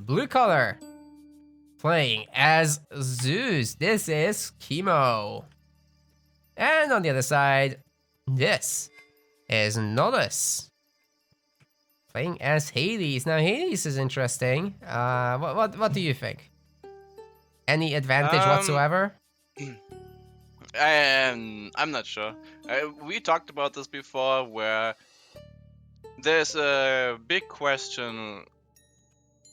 blue color. Playing as Zeus. This is Kimo. And on the other side, this is Nullus. Playing as Hades. Now Hades is interesting. What do you think? Any advantage whatsoever? I'm not sure. We talked about this before, where there's a big question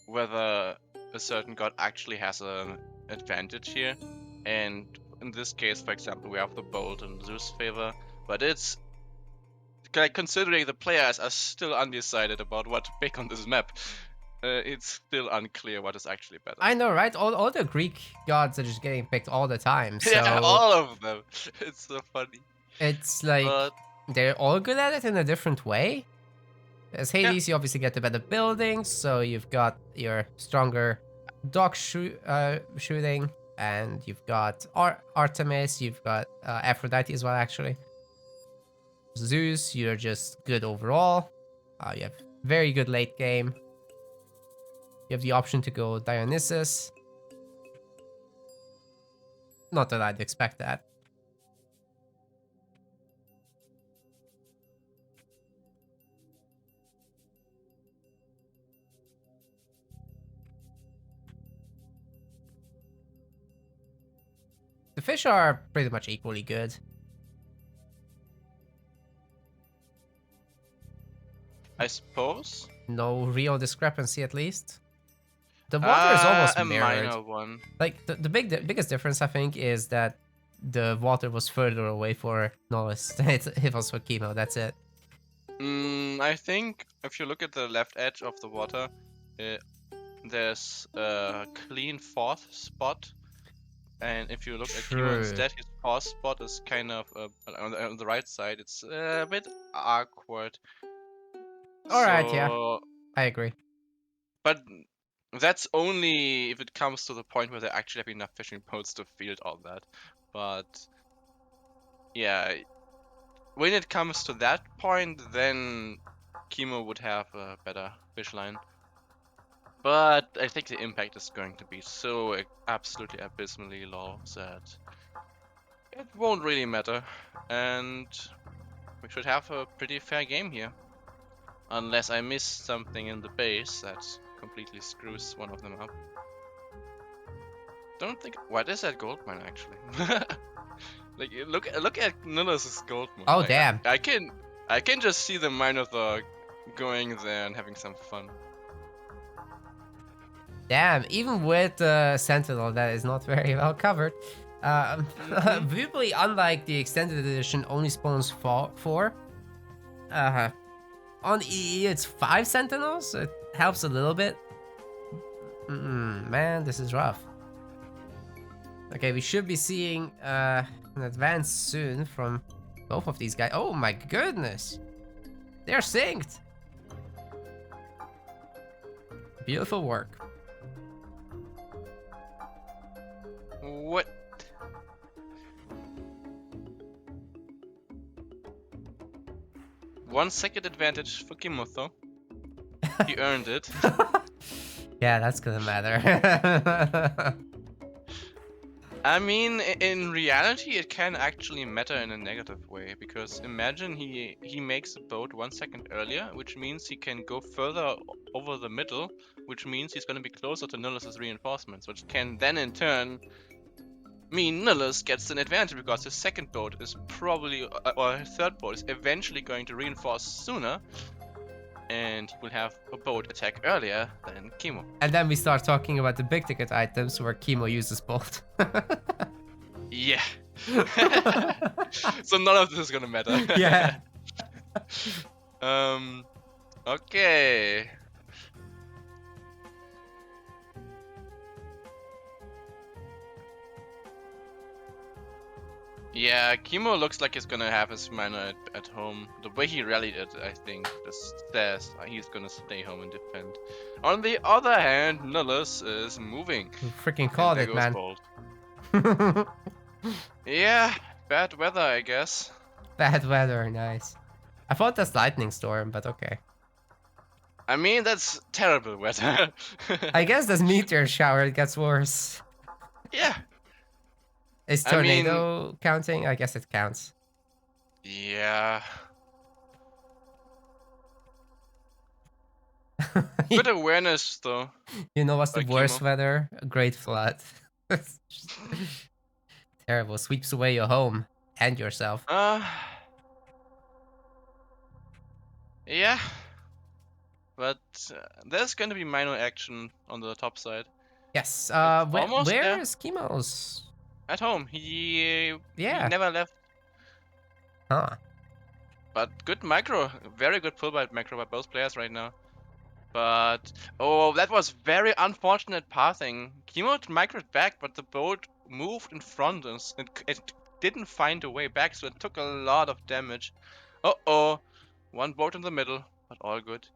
whether a certain god actually has an advantage here. And in this case, for example, we have the bolt in Zeus' favor, but it's like considering the players are still undecided about what to pick on this map. It's still unclear what is actually better. I know, right? All the Greek gods are just getting picked all the time. So Yeah, all of them. It's so funny. it's like they're all good at it in a different way. As Hades, you obviously get the better buildings, so you've got your stronger dog shooting, and you've got Artemis, you've got Aphrodite as well, actually. Zeus, you're just good overall. You have very good late game. You have the option to go Dionysus. Not that I'd expect that. The fish are pretty much equally good. I suppose. No real discrepancy, at least. The water is almost a mirrored. minor one. Like the biggest difference, I think, is that the water was further away for Nullus than it was for Kimo. That's it. I think if you look at the left edge of the water, there's a clean fourth spot, and if you look at Kimo instead, his fourth spot is kind of on the right side. It's a bit awkward. Alright, yeah, I agree. But that's only if it comes to the point where they actually have enough fishing boats to field all that. But yeah, when it comes to that point, then Kimo would have a better fish line. But I think the impact is going to be so absolutely abysmally low that it won't really matter. And we should have a pretty fair game here. Unless I miss something in the base that completely screws one of them up. Don't think. What is that gold mine actually? Like look at Nullus' gold mine. Oh like, damn! I can just see the Minotaur going there and having some fun. Damn, even with Sentinel, that is not very well covered. Viewably, unlike the extended edition, only spawns 4. On EE, it's 5 Sentinels. It helps a little bit. Man, this is rough. Okay, we should be seeing an advance soon from both of these guys. Oh my goodness. They're synced. Beautiful work. What? One second advantage for Kimo though. He earned it. Yeah, that's gonna matter. I mean, in reality, it can actually matter in a negative way, because imagine he makes the boat 1 second earlier, which means he can go further over the middle, which means he's going to be closer to Nullus' reinforcements, which can then in turn mean Nullus gets an advantage because his second boat is probably, or his third boat is eventually going to reinforce sooner, and he will have a boat attack earlier than Kimo. And then we start talking about the big ticket items where Kimo uses bolt. Yeah. So none of this is gonna matter. Yeah. Okay. Yeah, Kimo looks like he's gonna have his mana at home. The way he rallied it, I think, just says he's gonna stay home and defend. On the other hand, Nullus is moving. You freaking called it, man. Yeah, bad weather, I guess. Bad weather, nice. I thought that's lightning storm, but okay. I mean, that's terrible weather. I guess this meteor shower it gets worse. Yeah. Is I mean, tornado counting? I guess it counts. yeah. Good awareness, though, You know what's the by worst Kimo. weather? A great flood. It's just terrible. Sweeps away your home and yourself. Uh, yeah. But there's gonna be minor action on the top side. Yes. It's Where almost where there. is Kimo's? At home. He Yeah. never left. Huh. But good micro. Very good pull by micro by both players right now. But oh, that was very unfortunate pathing. Kimo microed back, but the boat moved in front of us. It didn't find a way back, so it took a lot of damage. Uh-oh. One boat in the middle, but all good.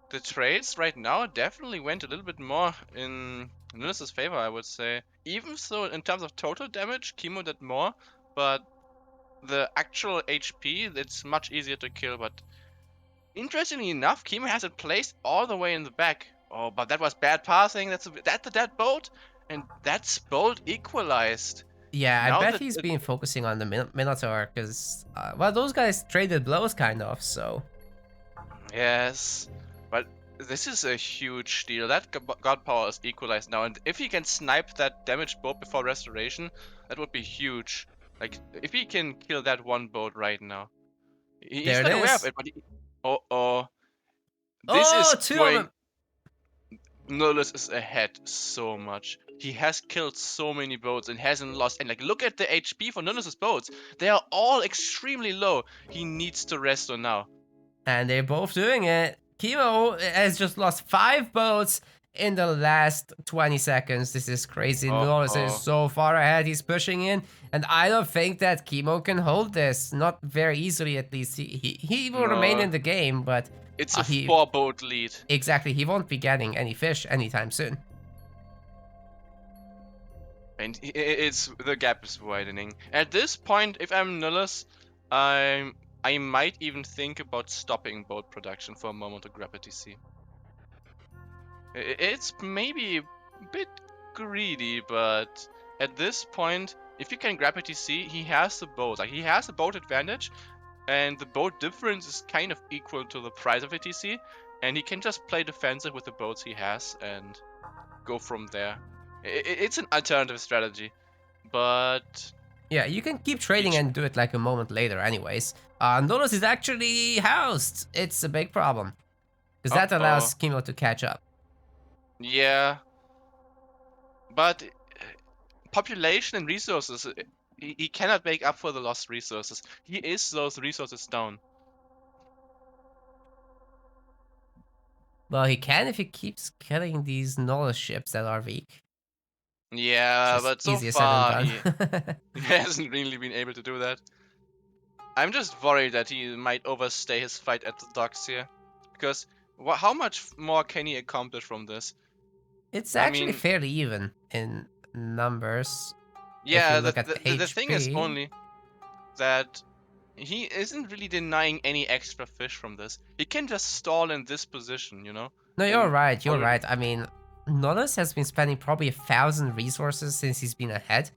The trades right now definitely went a little bit more in Nullus' favor, I would say. Even so, in terms of total damage, Kimo did more, but the actual HP, it's much easier to kill. But interestingly enough, Kimo has it placed all the way in the back. Oh, but that was bad passing. That's a dead boat, and that's boat equalized. Yeah, I Now bet that he's been focusing on the Minotaur because, well, those guys traded blows kind of, so. yes, but this is a huge deal. That god power is equalized now, and if he can snipe that damaged boat before restoration, that would be huge. Like, if he can kill that one boat right now. He's There it not aware of is. it, but oh. This Oh, is two of going... them. Nullus is ahead so much. He has killed so many boats and hasn't lost. And like, look at the HP for Nullus's boats. They are all extremely low. He needs to rest on now. And they're both doing it. Kimo has just lost 5 boats in the last 20 seconds. This is crazy. Nullus is Uh-oh. so far ahead. He's pushing in. And I don't think that Kimo can hold this. Not very easily, at least. He will remain No. in the game, but It's a he... 4-boat lead. Exactly. He won't be getting any fish anytime soon. And it's the gap is widening. At this point, if I'm Nullus, I might even think about stopping boat production for a moment to grab a TC. It's maybe a bit greedy, but at this point, if you can grab a TC, he has the boat. Like, he has the boat advantage, and the boat difference is kind of equal to the price of a TC, and he can just play defensive with the boats he has and go from there. It's an alternative strategy, but Yeah, you can keep trading each... and do it like a moment later anyways. Nullus is actually housed. It's a big problem. Because that Uh-oh. allows Kimo to catch up. Yeah, but population and resources, he cannot make up for the lost resources. He is those resources down. Well, he can if he keeps killing these Nullus ships that are weak. Which Yeah, is but so easier said than far done. he hasn't really been able to do that. I'm just worried that he might overstay his fight at the docks here. Because how much more can he accomplish from this? It's I actually mean, fairly even in numbers. If you yeah, look at the thing is HP. only that he isn't really denying any extra fish from this. He can just stall in this position, you know? No, you're And right, you're already... right. I mean, Nullus has been spending probably 1,000 resources since he's been ahead.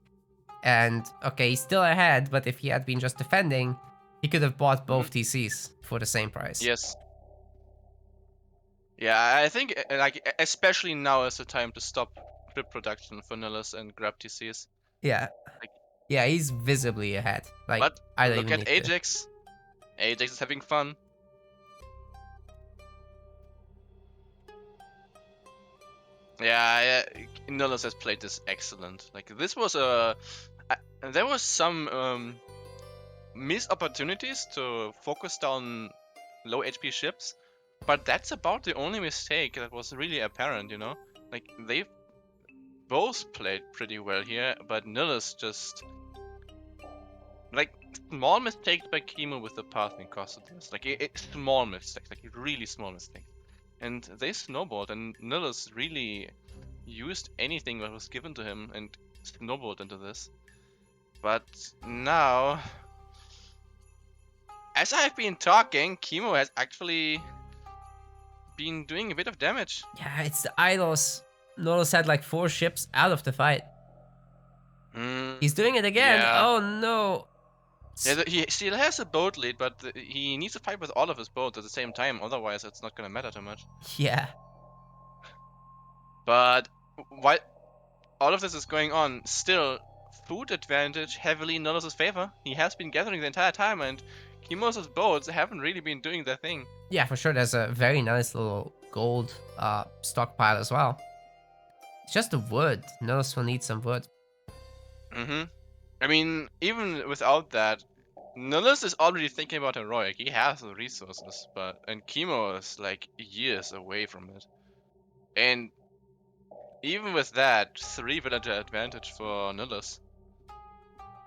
And, okay, he's still ahead, but if he had been just defending, he could have bought both TCs for the same price. Yes. Yeah, I think like especially now is the time to stop trip production for Nullus and grab TCs. Yeah. Like, Yeah, he's visibly ahead. Like, but I don't look even at need to. Ajax. Ajax is having fun. Yeah, Nullus has played this excellent. Like, this was there was some missed opportunities to focus down low HP ships, but that's about the only mistake that was really apparent, you know? Like, they both played pretty well here, but Nullus just... Like, small mistakes by Kimo with the pathing costed this. Like, small mistakes, like really small mistakes. And they snowballed, and Nullus really used anything that was given to him and snowballed into this. But now, as I've been talking, Kimo has actually been doing a bit of damage. Yeah, it's the idols. Nullus had like 4 ships out of the fight. He's doing it again. Yeah. Oh no. Yeah, he still has a boat lead, but he needs to fight with all of his boats at the same time. Otherwise, it's not gonna matter too much. Yeah. But while all of this is going on, still food advantage heavily in Nullus's favor. He has been gathering the entire time, and Kimo's boats haven't really been doing their thing. Yeah, for sure. There's a very nice little gold stockpile as well. It's just the wood. Nullus will need some wood. I mean, even without that, Nullus is already thinking about heroic. He has the resources, and Kimo is like years away from it. And even with that, 3 villager advantage for Nullus.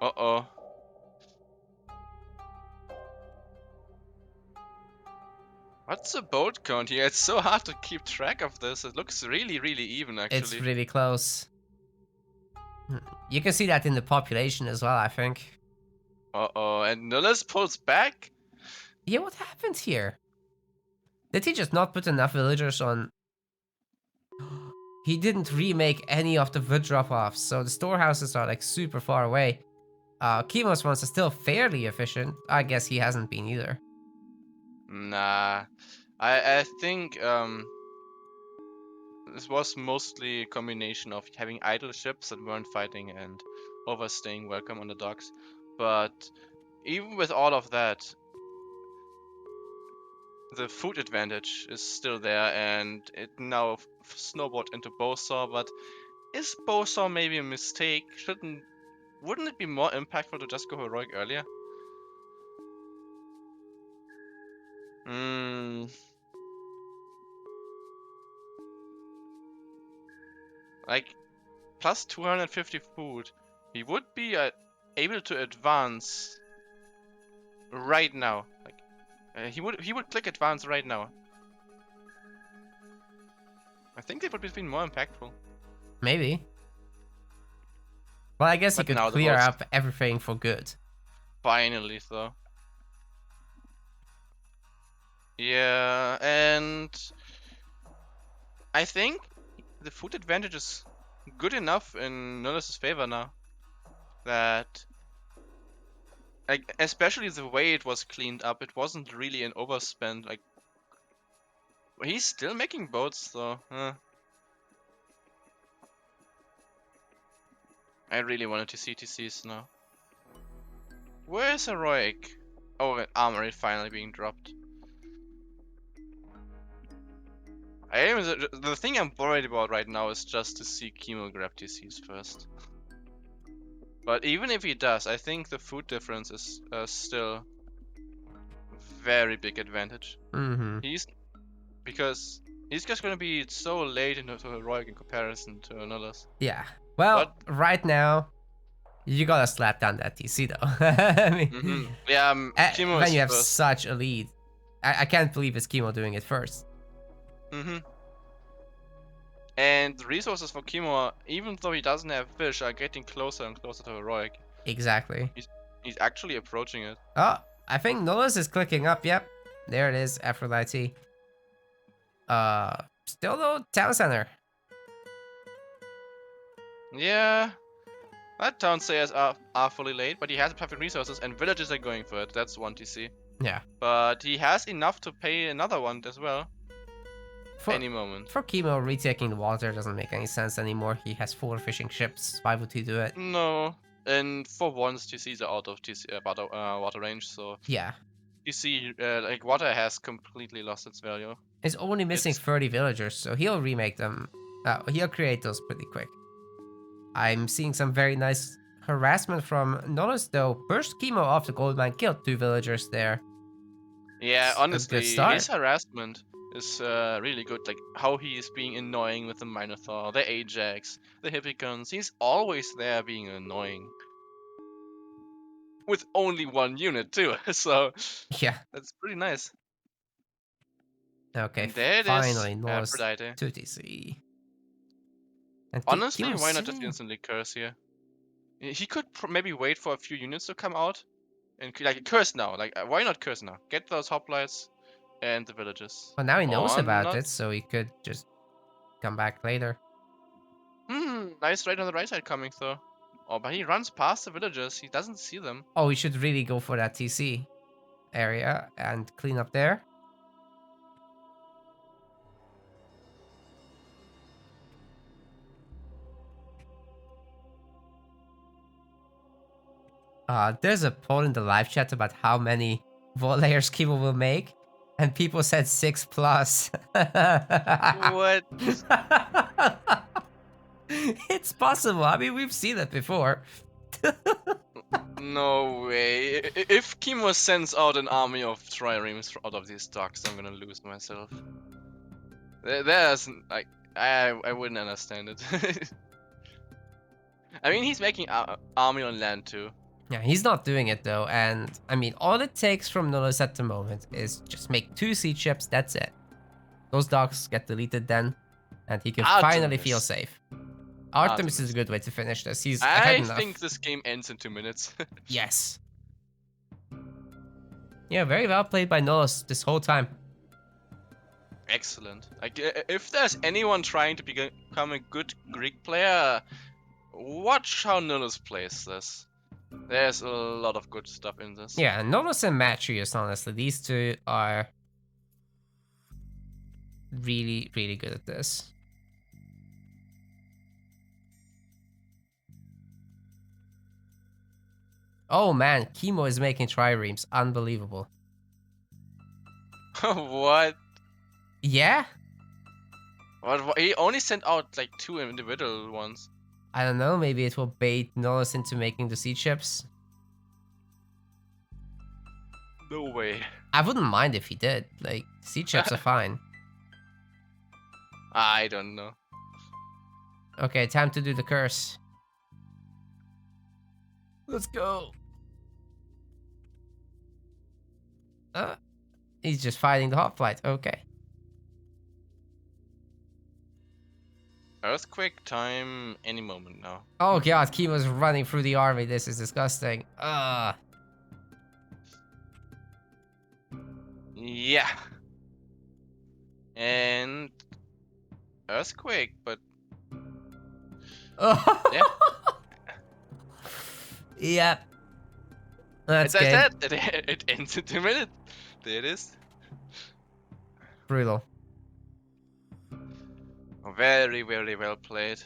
Uh-oh. What's the boat count here? It's so hard to keep track of this. It looks really, really even, actually. It's really close. You can see that in the population as well, I think. Uh-oh, and Nullus pulls back? Yeah, what happened here? Did he just not put enough villagers on? He didn't remake any of the wood drop-offs, so the storehouses are like super far away. Kimo's ones are still fairly efficient. I guess he hasn't been either. Nah. I think this was mostly a combination of having idle ships that weren't fighting and overstaying welcome on the docks. But even with all of that, the food advantage is still there, and it now snowballed into Bosaw. But is Bosaw maybe a mistake? Wouldn't it be more impactful to just go heroic earlier? Like, plus 250 food. He would be able to advance right now. Like, he would click advance right now. I think that would have been more impactful. Maybe. Well, I guess he could clear up everything for good. Finally, though. Yeah, and I think the food advantage is good enough in Nullus's favor now. That, like, especially the way it was cleaned up, it wasn't really an overspend. Like, he's still making boats, though. I really wanted to see TCs now. Where's heroic? Oh, armory finally being dropped. The thing I'm worried about right now is just to see Kimo grab TCs first. But even if he does, I think the food difference is still very big advantage. Because he's just gonna be so late into heroic in comparison to Nullus. Yeah. Well, right now, you gotta slap down that TC though. I mean, yeah, Kimo when you have first. such a lead, I can't believe it's Kimo doing it first. And the resources for Kimo, even though he doesn't have fish, are getting closer and closer to heroic. Exactly. He's actually approaching it. Oh, I think Nullus is clicking up. Yep, there it is, Aphrodite. Still though, town center. Yeah, that town sayers are fully late, but he has perfect resources and villages are going for it. That's 1 TC. Yeah. But he has enough to pay another one as well. Any moment. For Kimo, retaking the water doesn't make any sense anymore. He has 4 fishing ships. Why would he do it? No, and for once TCs are out of water range, so yeah. TC like water has completely lost its value. He's only missing 30 villagers, so he'll remake them. He'll create those pretty quick. I'm seeing some very nice harassment from Nullus though. Burst Kimo off the gold mine, killed 2 villagers there. Yeah, honestly, his harassment is really good. Like how he is being annoying with the Minotaur, the Ajax, the Hippicons. He's always there being annoying. With only 1 unit too, so yeah, that's pretty nice. Okay, and there finally, it is, Nullus Aphrodite. 2 TC. And honestly, why not just instantly curse here? He could maybe wait for a few units to come out and like curse now. Like why not curse now? Get those hoplites, And the villages. Well, now he knows Or about not. it, so he could just come back later. Nice raid on the right side coming though. Oh, but he runs past the villagers. He doesn't see them. Oh, we should really go for that TC area and clean up there. There's a poll in the live chat about how many vault layers Kimo will make, and people said 6+. What? It's possible. I mean, we've seen it before. No way. If Kimo sends out an army of triremes out of these docks, I'm gonna lose myself. There's like I wouldn't understand it. I mean, he's making army on land too. Yeah, he's not doing it though, and I mean, all it takes from Nullus at the moment is just make 2 siege ships, that's it. Those docks get deleted then, and he can finally feel safe. Artemis is a good way to finish this. He's ahead enough. I think this game ends in 2 minutes. Yes. Yeah, very well played by Nullus this whole time. Excellent. Like, if there's anyone trying to become a good Greek player, watch how Nullus plays this. There's a lot of good stuff in this. Yeah, Nullus and Matrius, honestly, these two are really, really good at this. Oh man, Kimo is making triremes. Unbelievable. What? Yeah? What? He only sent out like 2 individual ones. I don't know, maybe it will bait Nullus into making the siege ships. No way. I wouldn't mind if he did. Like, siege ships are fine. I don't know. Okay, time to do the curse. Let's go. He's just fighting the hoplite. Okay. Earthquake time any moment now. Oh god, Kimo's running through the army. This is disgusting. Yeah. And earthquake, but yeah. Yep. That's As good. I said, it ends in 2 minutes. There it is. Brutal. Very, very well played.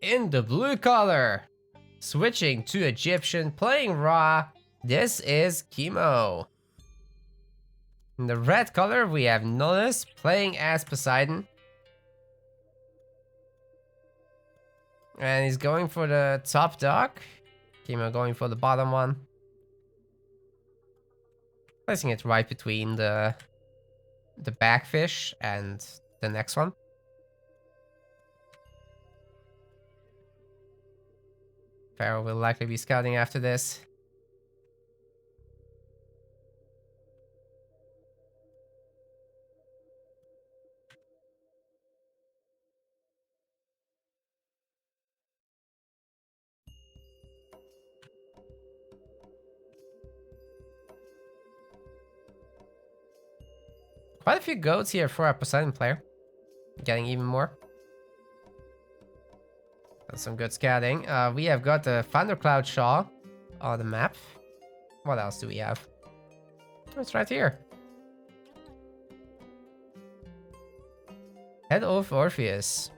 In the blue color, switching to Egyptian, playing Ra, this is Kimo. In the red color, we have Nullus playing as Poseidon. And he's going for the top dock. Kimo going for the bottom one. Placing it right between the backfish and the next one. Pharaoh will likely be scouting after this. Quite a few goats here for a Poseidon player. Getting even more. That's some good scouting. We have got the Thundercloud Shaw on the map. What else do we have? Oh, it's right here. Head of Orpheus.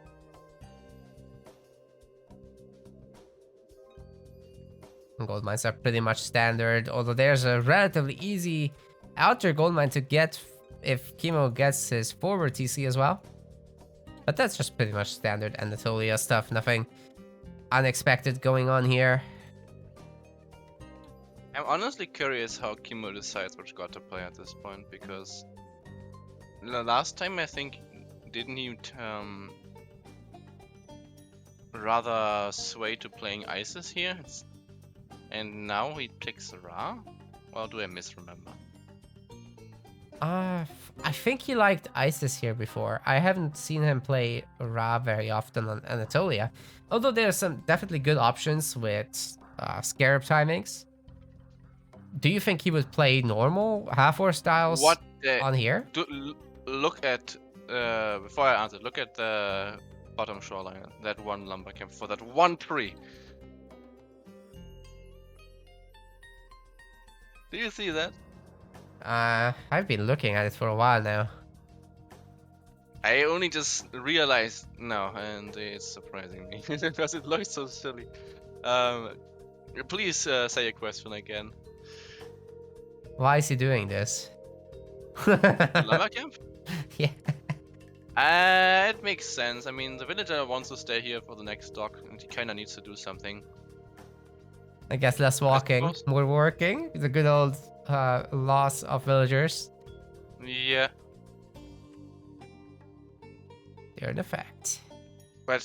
Gold mines are pretty much standard, although there's a relatively easy outer gold mine to get if Kimo gets his forward TC as well. But that's just pretty much standard Anatolia stuff, nothing unexpected going on here. I'm honestly curious how Kimo decides which god to play at this point, because the last time I think didn't he rather sway to playing Isis here, and now he picks Ra? Or do I misremember? I think he liked Isis here before. I haven't seen him play Ra very often on Anatolia. Although there's some definitely good options with Scarab timings. Do you think he would play normal half-war styles What the... on here? Look at... before I answer, look at the bottom shoreline. That one lumber camp for that one tree. Do you see that? I've been looking at it for a while now. I only just realized now, and it's surprising me because it looks so silly. Please say your question again. Why is he doing this? Lumber camp? Yeah. It makes sense. I mean, the villager wants to stay here for the next dock, and he kinda needs to do something. I guess less walking, more working. The good old loss of villagers. Yeah. They're in effect. But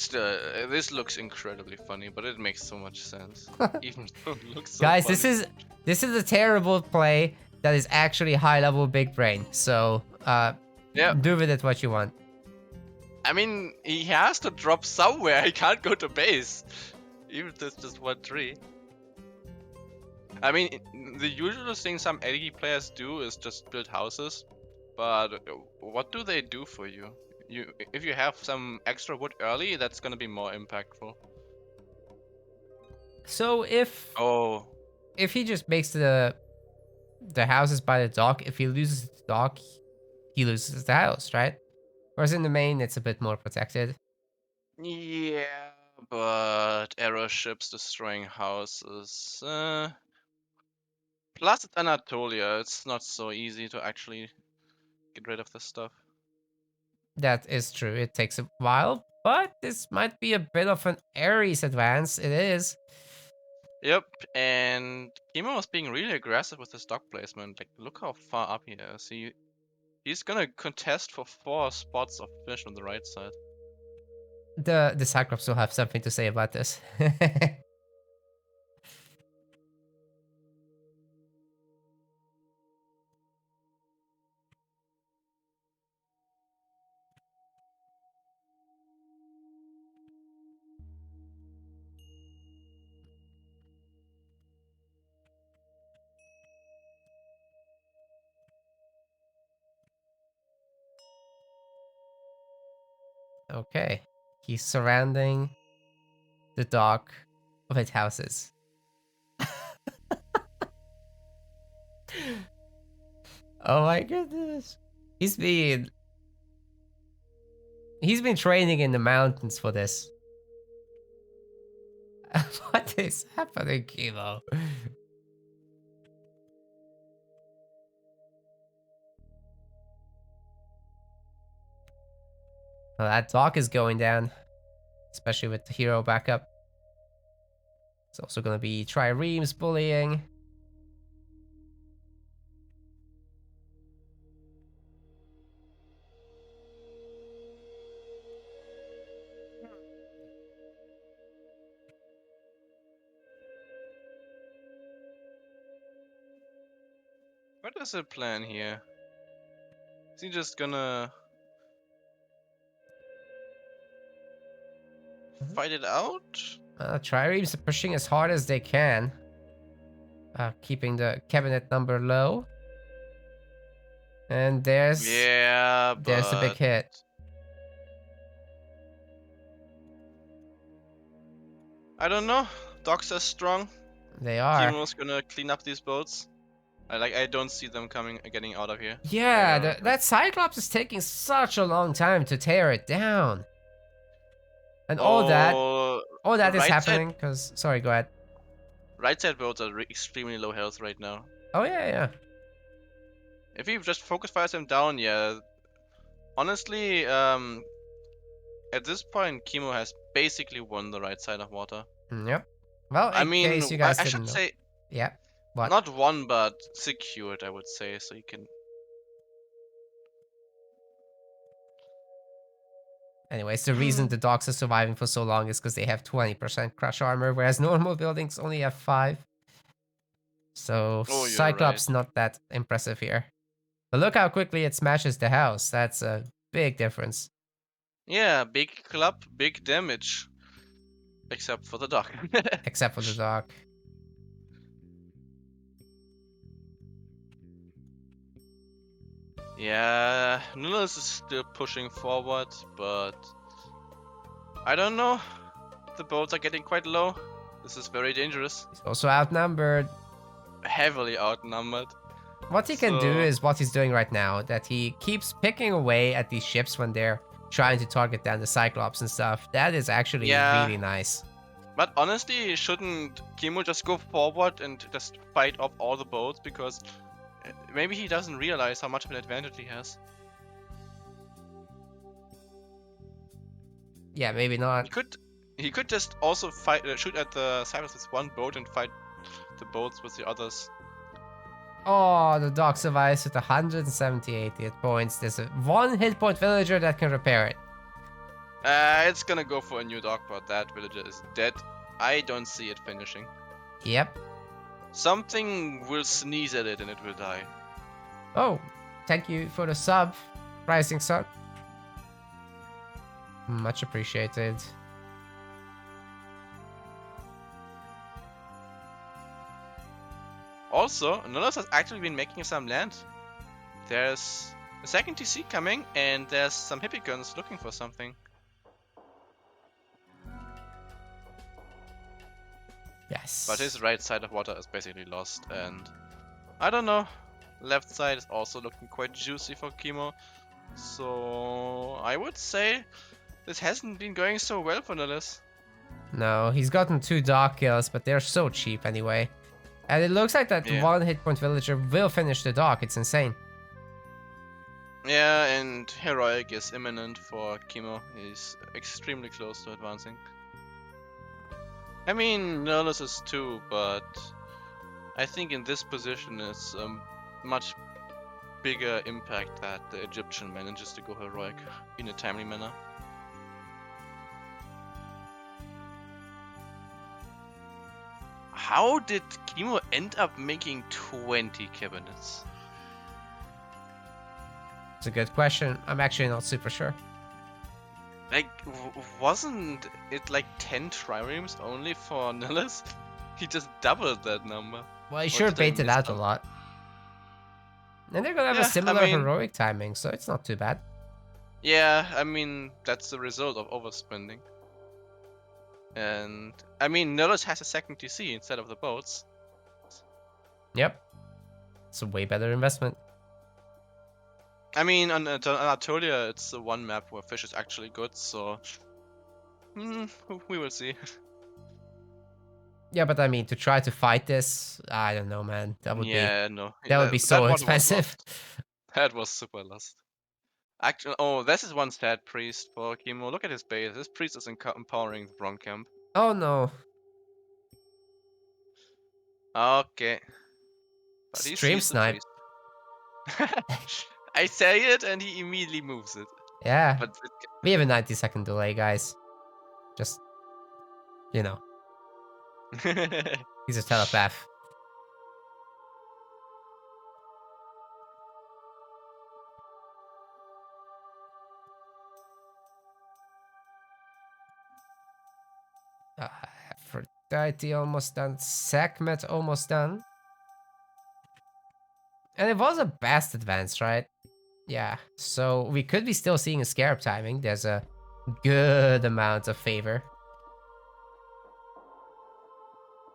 this looks incredibly funny, but it makes so much sense. Even though it looks so Guys, funny. this is a terrible play that is actually high level big brain. So yeah, do with it what you want. I mean, he has to drop somewhere. He can't go to base, even if there's just one tree. I mean, the usual thing some AD players do is just build houses, but what do they do for you? If you have some extra wood early, that's gonna be more impactful. So if he just makes the houses by the dock, if he loses the dock, he loses the house, right? Whereas in the main, it's a bit more protected. Yeah, but arrow ships destroying houses. Plus, it's Anatolia. It's not so easy to actually get rid of this stuff. That is true. It takes a while, but this might be a bit of an Ares advance. It is. Yep, and Kimo was being really aggressive with his dock placement. Like, look how far up he is. He's gonna contest for 4 spots of fish on the right side. The Cyclops will have something to say about this. Okay. He's surrounding the dock with houses. Oh my goodness. He's been training in the mountains for this. What is happening, Kimo? Well, that dock is going down, especially with the hero backup. It's also going to be triremes bullying. What is the plan here? Is he just gonna fight it out? Triremes are pushing as hard as they can. Keeping the cabinet number low. And there's a big hit. I don't know. Docks are strong. They are. Kimo's gonna clean up these boats. I don't see them getting out of here. Yeah, that Cyclops is taking such a long time to tear it down. And all that is happening because... Sorry, go ahead. Right side boats are extremely low health right now. Oh, yeah. If he just focus fires them down, yeah. Honestly, at this point, Kimo has basically won the right side of water. Yep. Well, in case you guys didn't know. Say... Yeah. What? Not won, but secured, I would say. So you can. Anyways, the reason the dogs are surviving for so long is because they have 20% crush armor, whereas normal buildings only have 5. So Oh, you're right. Cyclops not that impressive here. But look how quickly it smashes the house. That's a big difference. Yeah, big club, big damage. Except for the dog. Except for the dog. Yeah, Nullus is still pushing forward, but I don't know. The boats are getting quite low. This is very dangerous. He's also outnumbered. Heavily outnumbered. What he can do So, is what he's doing right now, that he keeps picking away at these ships when they're trying to target down the Cyclops and stuff. That is actually yeah. really nice. But honestly, shouldn't Kimo just go forward and just fight off all the boats? Because maybe he doesn't realize how much of an advantage he has. Yeah, maybe not. He could just also fight, shoot at the Cyclops with one boat and fight the boats with the others. Oh, the dog survives with 178 hit points. There's a 1 hit point villager that can repair it. It's gonna go for a new dog, but that villager is dead. I don't see it finishing. Yep. Something will sneeze at it and it will die. Oh, thank you for the sub. Rising sub. Much appreciated. Also, Nullus has actually been making some land. There's a second TC coming, and there's some hippie looking for something. Yes. But his right side of water is basically lost, and I don't know. Left side is also looking quite juicy for Kimo. So I would say this hasn't been going so well for Nullus. No, he's gotten 2 dog kills, but they're so cheap anyway. And it looks like that 1 hit point villager will finish the dog. It's insane. Yeah, and Heroic is imminent for Kimo. He's extremely close to advancing. I mean, Nullus is too, but I think in this position it's a much bigger impact that the Egyptian manages to go Heroic in a timely manner. How did Kimo end up making 20 cabinets? It's a good question. I'm actually not super sure. Like, wasn't it like 10 triremes only for Nullus? He just doubled that number. Well, he sure baited out a lot. And they're gonna have a similar heroic timing, so it's not too bad. Yeah, I mean, that's the result of overspending. And, I mean, Nullus has a second TC instead of the boats. Yep. It's a way better investment. I mean, on Anatolia, it's the one map where fish is actually good, so we will see. Yeah, but I mean, to try to fight this, I don't know, man. That would would be so expensive. That was super lost. Actually, oh, this is one sad priest for Kimo. Look at his base. This priest is empowering the wrong camp. Oh no. Okay. But Stream snipe. I say it and he immediately moves it. Yeah. But we have a 90-second delay, guys. Just, you know. He's a telepath. Aphrodite almost done. Sekhmet almost done. And it was a best advance, right? Yeah. So we could be still seeing a scarab timing. There's a good amount of favor.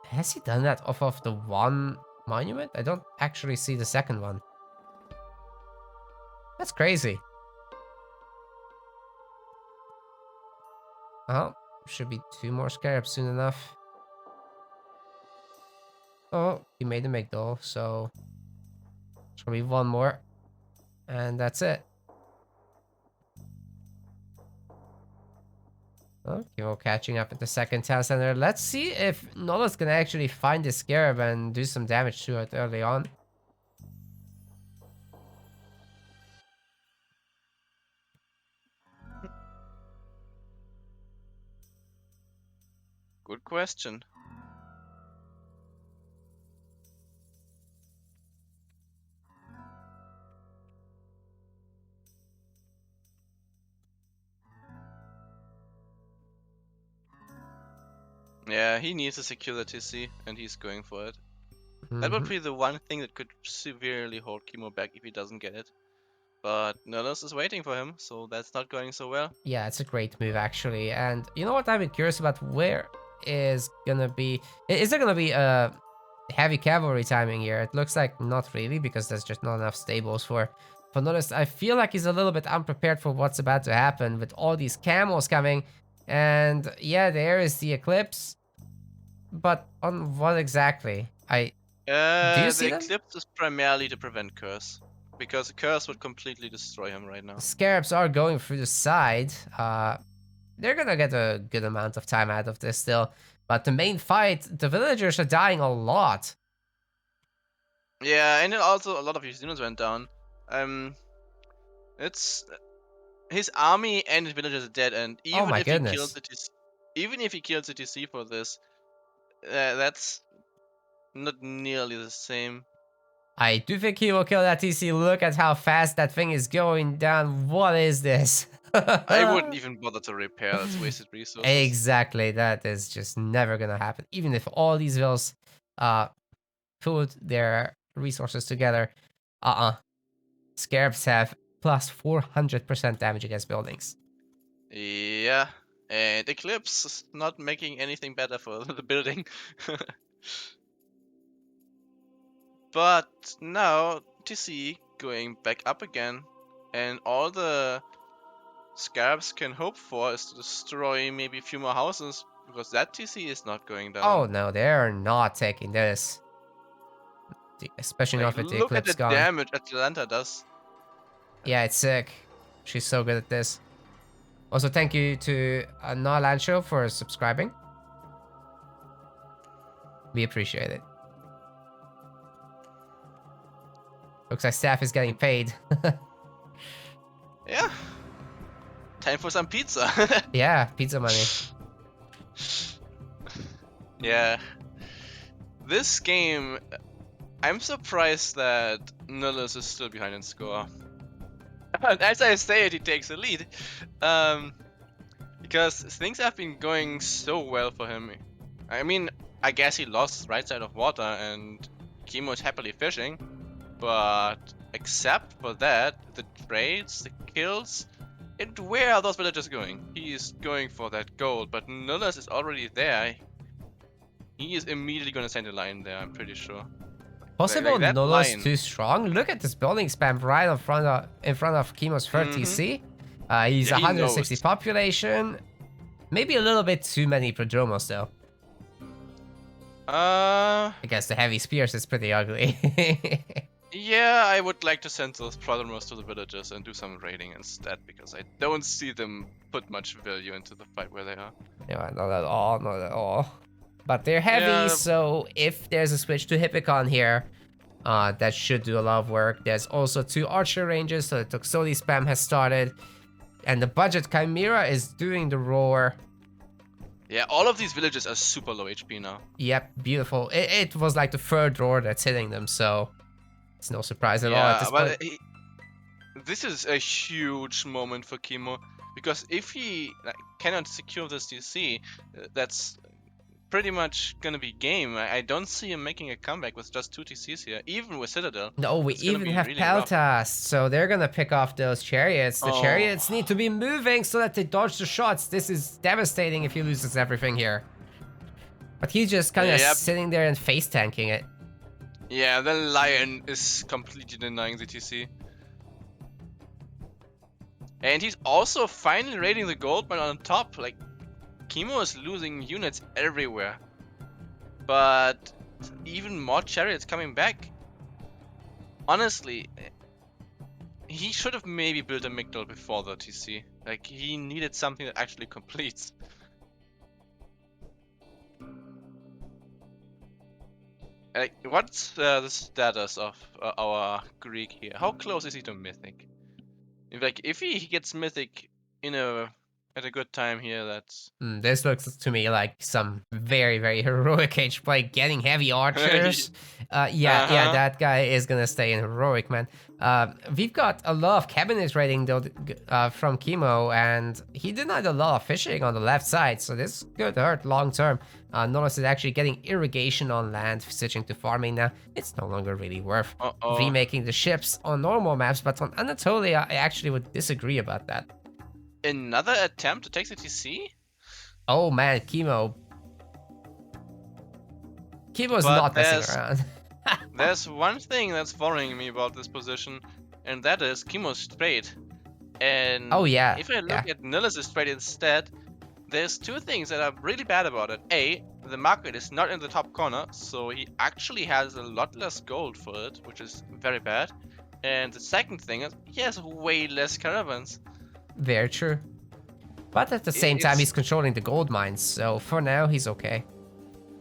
Has he done that off of the one monument? I don't actually see the second one. That's crazy. Oh, should be 2 more scarabs soon enough. Oh, he made a Migdol, so it's gonna be 1 more. And that's it. Oh, Kimo catching up at the second town center. Let's see if Nullus can actually find the Scarab and do some damage to it early on. Good question. Yeah, he needs to secure the TC, and he's going for it. That would be the one thing that could severely hold Kimo back if he doesn't get it. But Nullus is waiting for him, so that's not going so well. Yeah, it's a great move actually. And you know what? I'm curious about where is gonna be. Is there gonna be a heavy cavalry timing here? It looks like not really because there's just not enough stables for Nullus. I feel like he's a little bit unprepared for what's about to happen with all these camels coming. And yeah, there is the eclipse. But on what exactly? Do you see The them? Eclipse is primarily to prevent Curse. Because Curse would completely destroy him right now. Scarabs are going through the side. They're gonna get a good amount of time out of this still. But the main fight, the villagers are dying a lot. Yeah, and then also a lot of his units went down. It's his army and his villagers are dead, and Oh even my if he kills goodness. the TC, even if he kills the TC for this, that's not nearly the same. I do think he will kill that TC. Look at how fast that thing is going down. What is this? I wouldn't even bother to repair. That's wasted resources. Exactly. That is just never gonna happen. Even if all these vills put their resources together. Scarabs have plus 400% damage against buildings. Yeah, and Eclipse is not making anything better for the building. But now TC going back up again, and all the Scarabs can hope for is to destroy maybe a few more houses, because that TC is not going Oh down. no, they're not taking this. Especially Like, not with the look at Eclipse the gone. damage Atlanta does. Yeah, it's sick. She's so good at this. Also, thank you to Nalancho for subscribing. We appreciate it. Looks like staff is getting paid. Yeah. Time for some pizza. Yeah, pizza money. Yeah. This game, I'm surprised that Nullus is still behind in score. As I say it, he takes the lead. Because things have been going so well for him. I mean, I guess he lost right side of water and Kimo is happily fishing. But except for that, the trades, the kills, and where are those villagers going? He is going for that gold, but Nullus is already there. He is immediately going to send a line there, I'm pretty sure. Possible That Nullus line. too strong. Look at this building spam right in front of Kimo's third TC. He's Yeah, he 160 knows. population. Maybe a little bit too many Prodromos though. I guess the heavy spears is pretty ugly. Yeah, I would like to send those Prodromos to the villagers and do some raiding instead, because I don't see them put much value into the fight where they are. Yeah, not at all, not at all. But they're heavy, Yeah. so if there's a switch to Hippicon here, that should do a lot of work. There's also 2 archer ranges, so the Toxoli spam has started. And the budget Chimera is doing the roar. Yeah, all of these villages are super low HP now. Yep, beautiful. It was like the third roar that's hitting them, so it's no surprise at all at this point. This is a huge moment for Kimo, because if he cannot secure this DC, that's pretty much gonna be game. I don't see him making a comeback with just 2 TCs here, even with Citadel. No, we It's gonna even be have really rough. Peltas, so they're gonna pick off those chariots. The Oh. chariots need to be moving so that they dodge the shots. This is devastating if he loses everything here. But he's just kind of Yep. sitting there and face tanking it. Yeah, the lion is completely denying the TC. And he's also finally raiding the gold mine on top. Like, Kimo is losing units everywhere. But even more chariots coming back. Honestly, he should have maybe built a Migdal before the TC. Like, he needed something that actually completes. Like, what's the status of our Greek here? How close is he to Mythic? If he gets Mythic in at a good time here, that's This looks to me like some very, very heroic Age play. Getting heavy archers. Yeah, uh-huh. that guy is gonna stay in heroic, man. We've got a lot of cabinet raiding though from Kimo, and he denied a lot of fishing on the left side, so this could hurt long term. Nullus is actually getting irrigation on land, switching to farming now. It's no longer really worth Uh-oh. remaking the ships on normal maps, but on Anatolia, I actually would disagree about that. Another attempt to take the TC? Oh man, Kimo's But not messing around. there's one thing that's worrying me about this position, and that is Kimo's straight. And Oh yeah, if I look yeah. at Nullus' straight instead, there's two things that are really bad about it. A, the market is not in the top corner, so he actually has a lot less gold for it, which is very bad. And the second thing is he has way less caravans. Very true. But at the same time, It's he's controlling the gold mines, so for now, he's okay.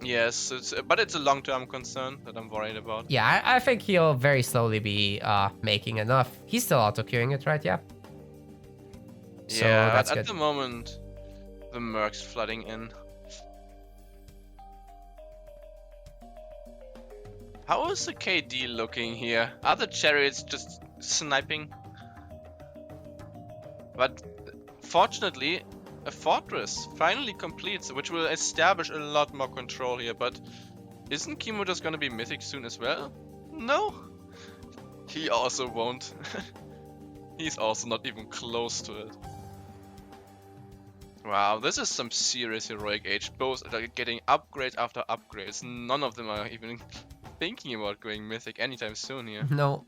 yes, but it's a long-term concern that I'm worried about. Yeah, I think he'll very slowly be making enough. He's still auto-queuing it, right? Yeah. So Yeah, that's at good. the moment, the mercs flooding in. How is the KD looking here? Are the chariots just sniping? But fortunately, a fortress finally completes, which will establish a lot more control here. But isn't Kimo just gonna be mythic soon as well? No, he also won't. He's also not even close to it. Wow, this is some serious heroic age. Both are getting upgrade after upgrades. None of them are even thinking about going mythic anytime soon here. No.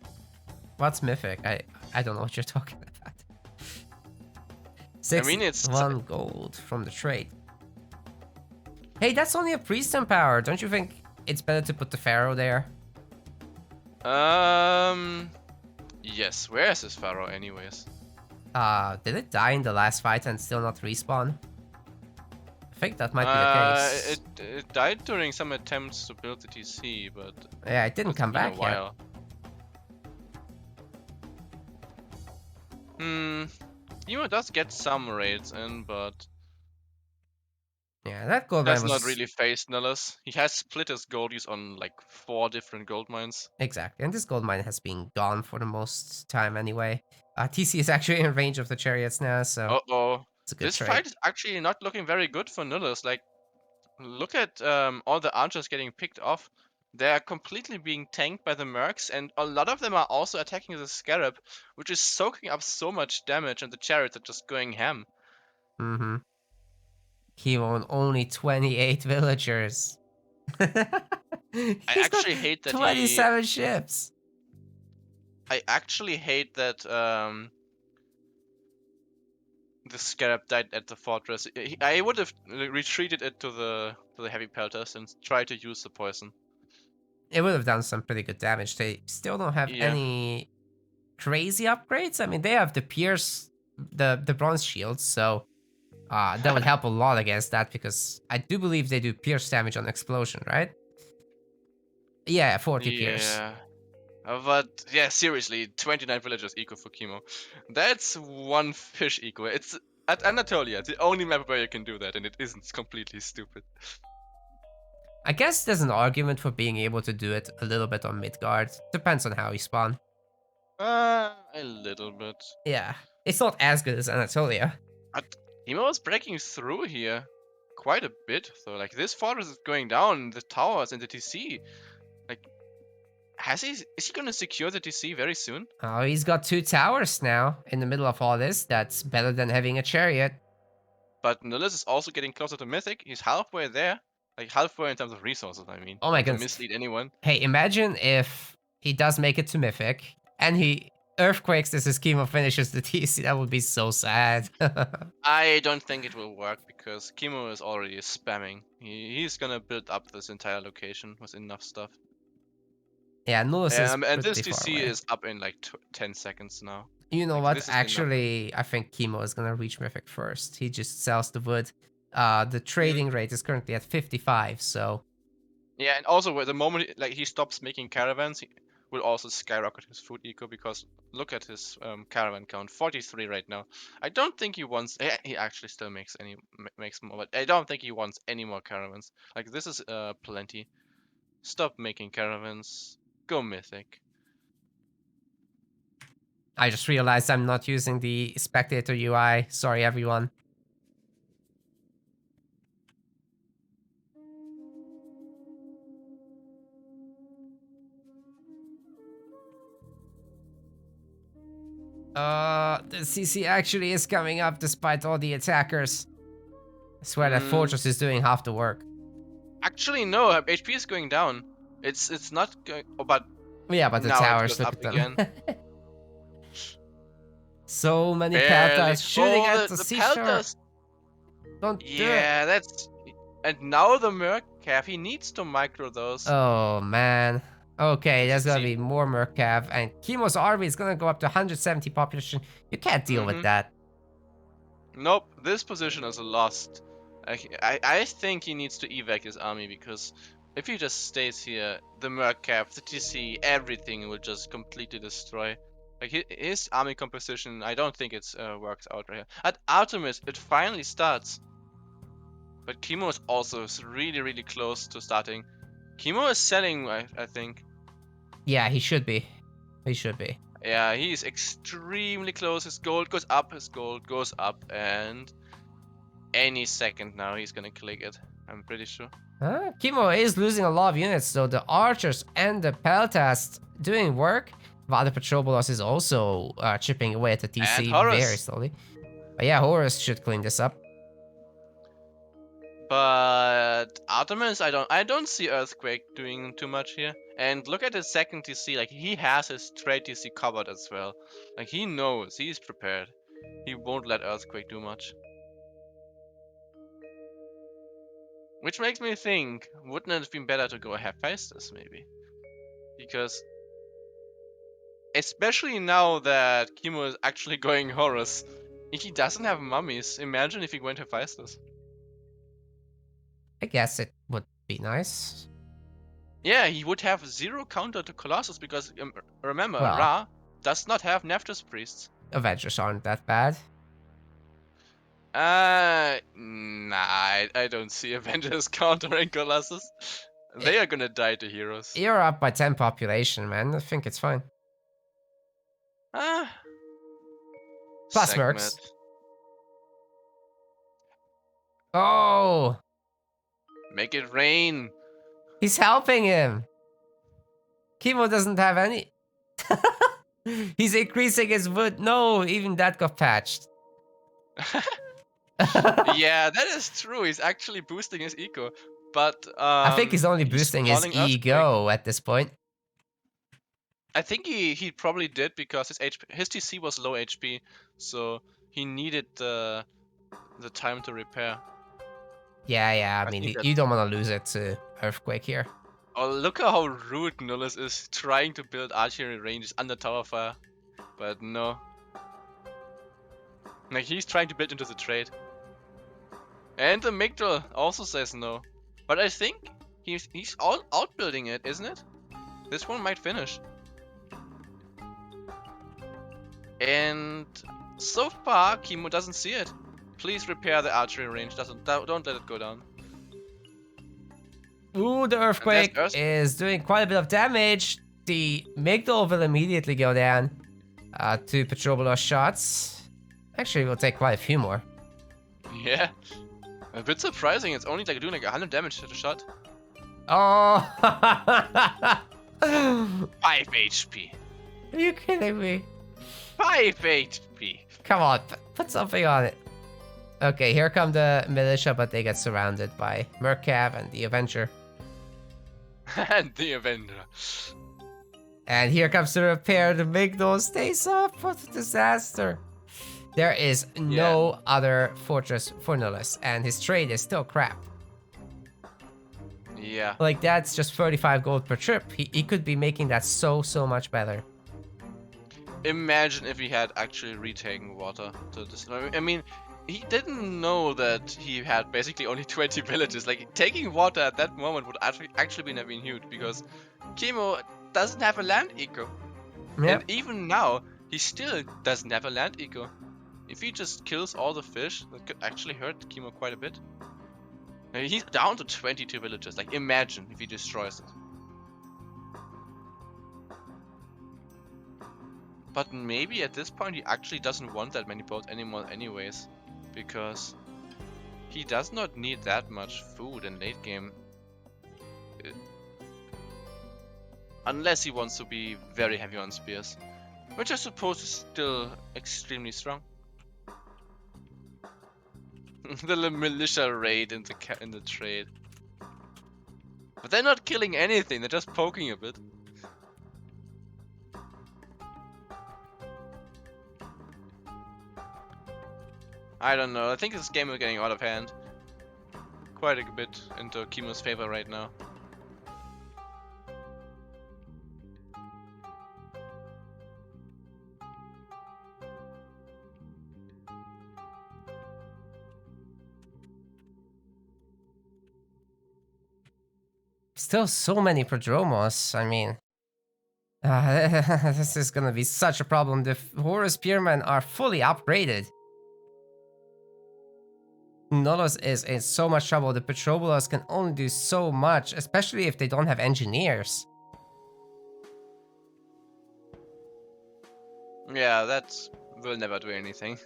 What's mythic? I don't know what you're talking about. I mean, it's 61 gold from the trade. Hey, that's only a priest empower. Don't you think it's better to put the pharaoh there? yes. Where is this pharaoh, anyways? Did it die in the last fight and still not respawn? I think that might be the case. It died during some attempts to build the TC, but Yeah, it didn't it's come been back a yet. while. Kimo does get some raids in, but Yeah, that gold mine has not was... really faced Nullus. He has split his goldies on like 4 different gold mines. Exactly, and this gold mine has been gone for the most time anyway. TC is actually in range of the chariots now, so Uh-oh. it's a good This trade. fight is actually not looking very good for Nullus. Like, look at all the archers getting picked off. They're completely being tanked by the mercs, and a lot of them are also attacking the scarab, which is soaking up so much damage, and the chariots are just going ham. Mm-hmm. He owned only 28 villagers. I He's got actually hate that 27 ships. I actually hate that the scarab died at the fortress. I would have retreated it to the heavy pelters and tried to use the poison. It would have done some pretty good damage. They still don't have Yeah. any crazy upgrades. I mean, they have the pierce, the bronze shields, so that would help a lot against that because I do believe they do pierce damage on explosion, right? Yeah, 40 pierce. Yeah. But yeah, seriously, 29 villagers eco for Kimo. That's one fish eco. It's at Anatolia, the only map where you can do that, and it isn't completely stupid. I guess there's an argument for being able to do it a little bit on Midgard. Depends on how you spawn. A little bit. Yeah, it's not as good as Anatolia. But Kimo is breaking through here quite a bit, though. Like, this fortress is going down, the towers and the TC. Like, is he gonna secure the TC very soon? Oh, he's got 2 towers now in the middle of all this. That's better than having a chariot. But Nullus is also getting closer to Mythic. He's halfway there. Like, halfway in terms of resources, I mean. Oh my Not to goodness. mislead anyone. Hey, imagine if he does make it to Mythic and he earthquakes as his chemo finishes the TC. That would be so sad. I don't think it will work because Kimo is already spamming. He's gonna build up this entire location with enough stuff. Yeah, Nullus is And this pretty far TC away. is up in like 10 seconds now. You know Like, what? this is enough. Actually, I think Kimo is gonna reach Mythic first. He just sells the wood. The trading rate is currently at 55, so... Yeah, and also the moment he stops making caravans, he will also skyrocket his food eco because look at his caravan count, 43 right now. I don't think he wants. He actually still makes more, but I don't think he wants any more caravans. Like this is plenty. Stop making caravans. Go mythic. I just realized I'm not using the spectator UI. Sorry, everyone. The CC actually is coming up despite all the attackers. I swear that Fortress is doing half the work. Actually, no. HP is going down. It's not going. Oh, but Yeah, but the now it towers, goes look up at them. again. So many Barely. Peltas shooting at the the seashore. Peltas. Don't do it. Yeah, that's. And now the Merc Cav, he needs to micro those. Oh, man. Okay, there's gonna be See. more Mercav, and Kimo's army is gonna go up to 170 population. You can't deal with that. Nope, this position is lost. I think he needs to evac his army because if he just stays here, the Merc Cav, the TC, everything will just completely destroy. Like his army composition, I don't think it's worked out right here. At Artemis, it finally starts. But Kimo is also really close to starting. Kimo is selling, I think. Yeah, he should be. He should be. Yeah, he's extremely close. His gold goes up, his gold goes up, and any second now he's gonna click it. I'm pretty sure. Kimo is losing a lot of units, so the archers and the peltas doing work. While the patrol boss is also chipping away at the TC very slowly. But yeah, Horus should clean this up. But Artemis, I don't see Earthquake doing too much here. And look at his second TC, like he has his trade TC covered as well. Like he knows, he's prepared. He won't let Earthquake do much. Which makes me think, wouldn't it have been better to go Hephaestus maybe? Because especially now that Kimo is actually going Horus, he doesn't have mummies. Imagine if he went Hephaestus. I guess it would be nice. Yeah, he would have 0 counter to Colossus because remember, Well, Ra does not have Nephthys priests. Avengers aren't that bad. Nah, I don't see Avengers countering Colossus. They are gonna die to heroes. You're up by 10 population, man. I think it's fine. Plus mercs. Oh! Make it rain. He's helping him. Kimo doesn't have any. He's increasing his wood. No, even that got patched. Yeah, that is true. He's actually boosting his eco, but I think he's only boosting his ego at this point. I think he probably did because his TC was low HP, so he needed the time to repair. Yeah. I mean, you don't want to lose it to Earthquake here. Oh, look at how rude Nullus is trying to build archery ranges under tower fire, but no. Like he's trying to build into the trade. And the Migdal also says no. But I think he's all outbuilding it, isn't it? This one might finish. And so far, Kimo doesn't see it. Please repair the archery range. Don't let it go down. Ooh, the Earthquake is doing quite a bit of damage. The Migdal will immediately go down. 2 patrol below shots. Actually, we'll take quite a few more. Yeah. A bit surprising. It's only like doing like 100 damage to the shot. Oh! 5 HP. Are you kidding me? 5 HP. Come on, put something on it. Okay, here come the militia, but they get surrounded by Mercav and the Avenger. And the Avenger. And here comes the repair. The Migdal stays up. What a disaster. There is no other fortress for Nullus, and his trade is still crap. Yeah. Like, that's just 35 gold per trip. He could be making that so much better. Imagine if he had actually retaken water to this. I mean, he didn't know that he had basically only 20 villages. Like, taking water at that moment would actually have been huge, because Kimo doesn't have a land eco. Yep. And even now, he still doesn't have a land eco. If he just kills all the fish, that could actually hurt Kimo quite a bit. He's down to 22 villages. Like, imagine if he destroys it. But maybe at this point he actually doesn't want that many boats anymore anyways. Because he does not need that much food in late game. Unless he wants to be very heavy on spears. Which I suppose is still extremely strong. The militia raid in the trade. But they're not killing anything, they're just poking a bit. I don't know, I think this game is getting out of hand. Quite a bit into Kimo's favor right now. Still so many Prodromos, I mean. This is gonna be such a problem. The Horus Spearmen are fully upgraded. Nullus is in so much trouble. The Petrobolas can only do so much, especially if they don't have engineers. Yeah, that will never do anything.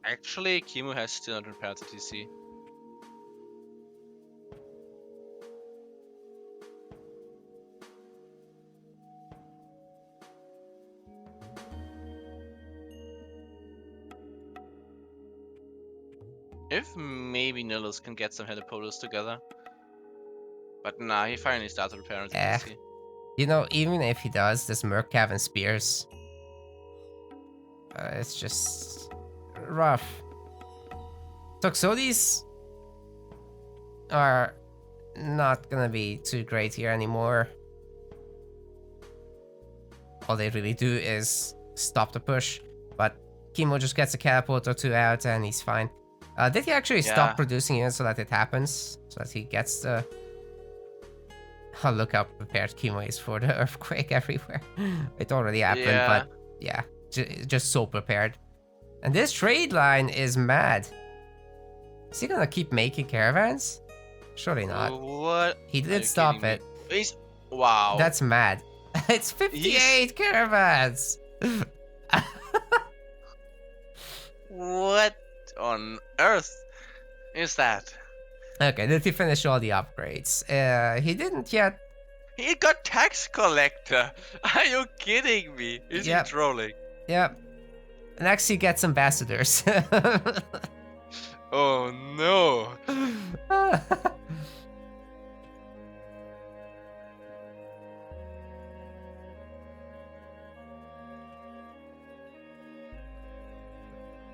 Actually, Kimo has still not repaired the TC. If maybe Nullus can get some helipolis together. But nah, he finally started repairing the TC. You know, even if he does, this Mercav and Spears, it's just rough. Toxotes are not gonna be too great here anymore. All they really do is stop the push, but Kimo just gets a catapult or two out and he's fine. Did he actually stop producing it so that it happens? So that he gets the... Oh, look how prepared Kimo is for the earthquake everywhere. It already happened, but yeah, just so prepared. And this trade line is mad. Is he gonna keep making caravans? Surely not. What? He did stop it. Wow. That's mad. It's 58 caravans! What on earth is that? Okay, did he finish all the upgrades? He didn't yet. He got tax collector. Are you kidding me? Is he trolling? Yep. Next he gets ambassadors. Oh no.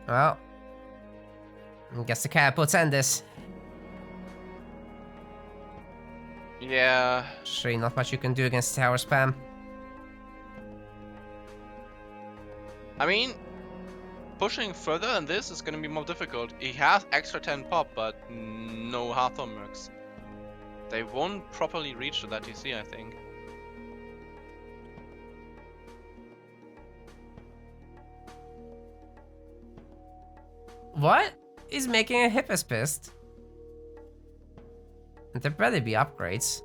Well, I guess the catapults end this. Yeah. Surely not much you can do against tower spam. I mean, pushing further than this is gonna be more difficult. He has extra 10 pop, but no Hawthorne mercs. They won't properly reach to that TC, I think. What? He's making a Hippospist. There better be upgrades.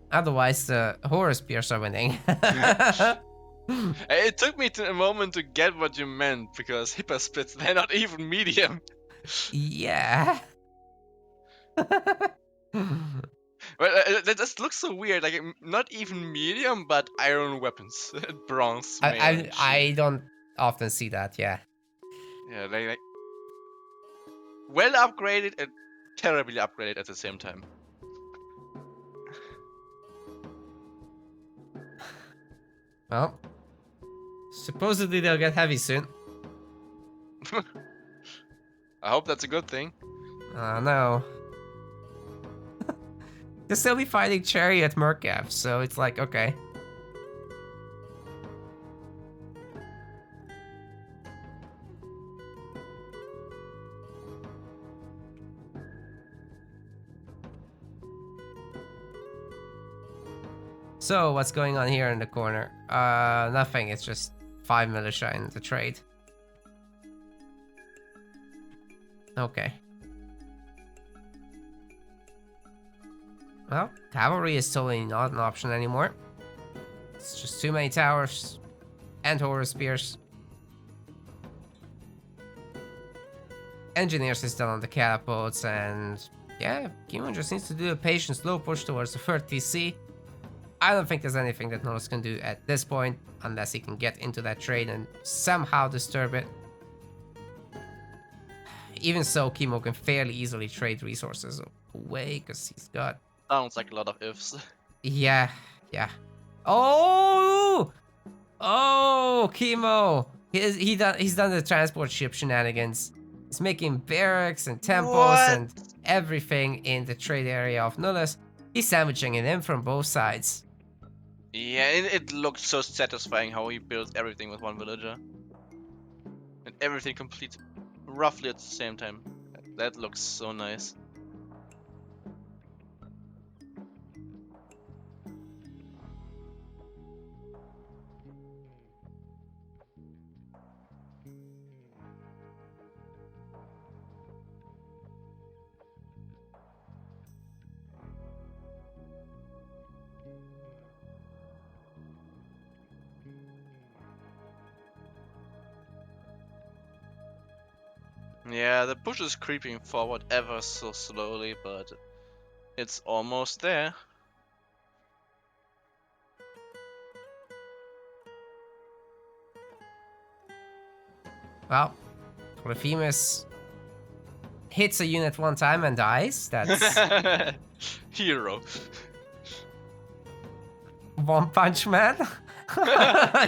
Otherwise, the Horus Spears are winning. It took me a moment to get what you meant, because Hippospits, they're not even medium. Yeah. Well, that just looks so weird, like not even medium, but iron weapons, bronze. I don't often see that. Yeah. Yeah, like well upgraded and terribly upgraded at the same time. Well, supposedly they'll get heavy soon. I hope that's a good thing. No. They'll still be fighting Chariot Murkav, so it's like, okay. So, what's going on here in the corner? Nothing, it's just 5 militia in the trade. Okay. Well, cavalry is totally not an option anymore. It's just too many towers and horror spears. Engineers is done on the catapults, and yeah, Kimo just needs to do a patient slow push towards the third TC. I don't think there's anything that Nullus can do at this point, unless he can get into that trade and somehow disturb it. Even so, Kimo can fairly easily trade resources away, because he's got... Sounds like a lot of ifs. Yeah. Oh! Oh, Kimo! He's done the transport ship shenanigans. He's making barracks and temples and everything in the trade area of Nullus. He's sandwiching it in from both sides. Yeah, it looked so satisfying how he builds everything with one villager. And everything complete roughly at the same time. That looks so nice. Yeah, the push is creeping forward ever so slowly, but it's almost there. Well, Polyphemus hits a unit one time and dies. That's Hero. One Punch Man.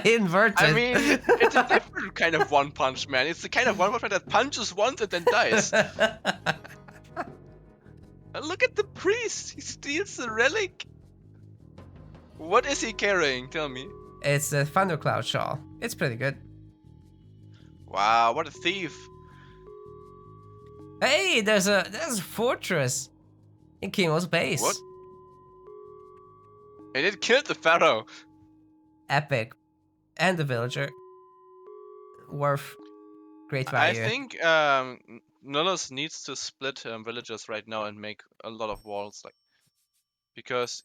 Inverted. I mean, it's a different kind of One Punch Man. It's the kind of One Punch Man that punches once and then dies. Look at the priest. He steals the relic. What is he carrying? Tell me. It's a Thundercloud Shawl. It's pretty good. Wow, what a thief. Hey, there's a fortress in Kimo's base. What? And it killed the pharaoh. Epic. And the villager. Worth great value. I think Nullus needs to split villagers right now and make a lot of walls, like, because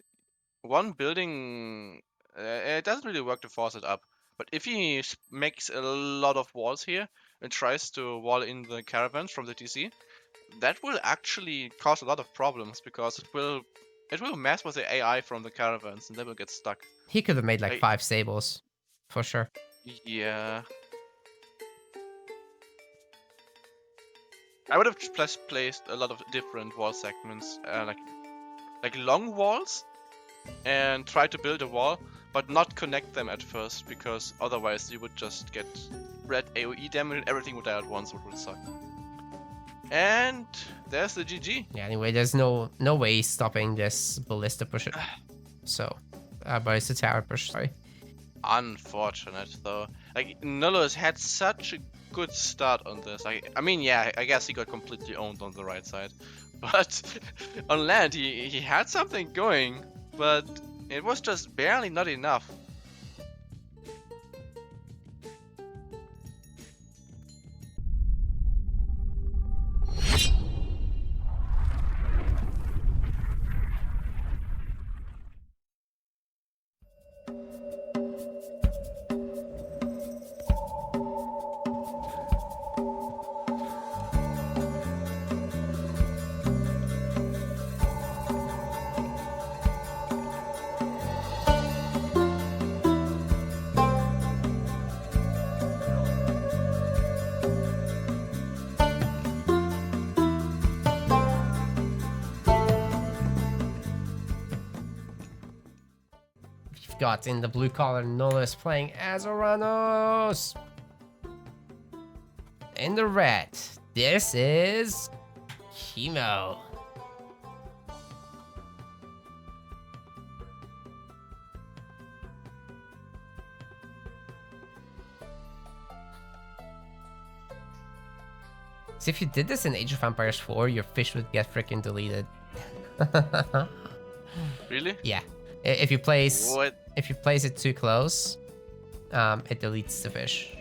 one building it doesn't really work to force it up. But if he makes a lot of walls here and tries to wall in the caravans from the TC, that will actually cause a lot of problems, because it will mess with the AI from the caravans and they will get stuck. He could have made like 5 stables, for sure. Yeah. I would have placed a lot of different wall segments, like long walls, and try to build a wall, but not connect them at first, because otherwise you would just get red AoE damage and everything would die at once, which would suck. And there's the GG. Yeah, anyway, there's no way stopping this ballista push. So, but it's a tower push, sorry. Unfortunate though. Like, Nullus had such a good start on this. I mean, yeah, I guess he got completely owned on the right side. But on land, he had something going, but it was just barely not enough. Got in the blue collar Nullus playing as Oranos. in the red, this is Kimo. So if you did this in Age of Empires 4, your fish would get freaking deleted. Really? Yeah. If you place What? it too close, it deletes the fish.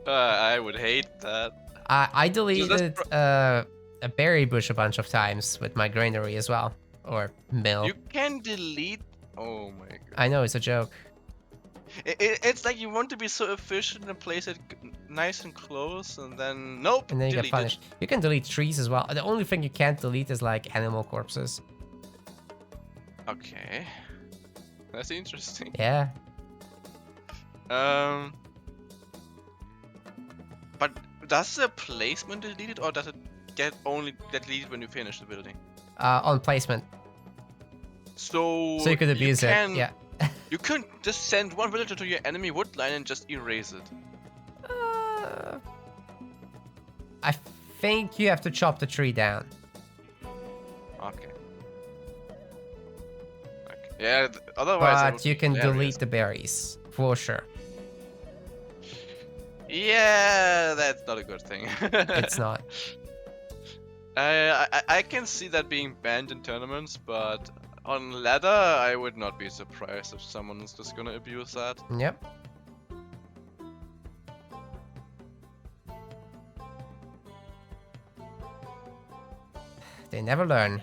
I would hate that. I deleted a berry bush a bunch of times with my granary as well, or mill. You can delete. Oh my god. I know, it's a joke. It's like you want to be so efficient and place it nice and close, and then nope. And then you get delete punished. You can delete trees as well. The only thing you can't delete is like animal corpses. Okay, that's interesting. Yeah. But does the placement delete it, or does it only get deleted when you finish the building? On placement. So you could abuse it. Yeah. You couldn't just send one villager to your enemy wood line and just erase it. I think you have to chop the tree down. Okay. Yeah. Otherwise, But you can delete the berries for sure. Yeah, that's not a good thing. It's not. I can see that being banned in tournaments, but on ladder, I would not be surprised if someone's just gonna abuse that. Yep. They never learn.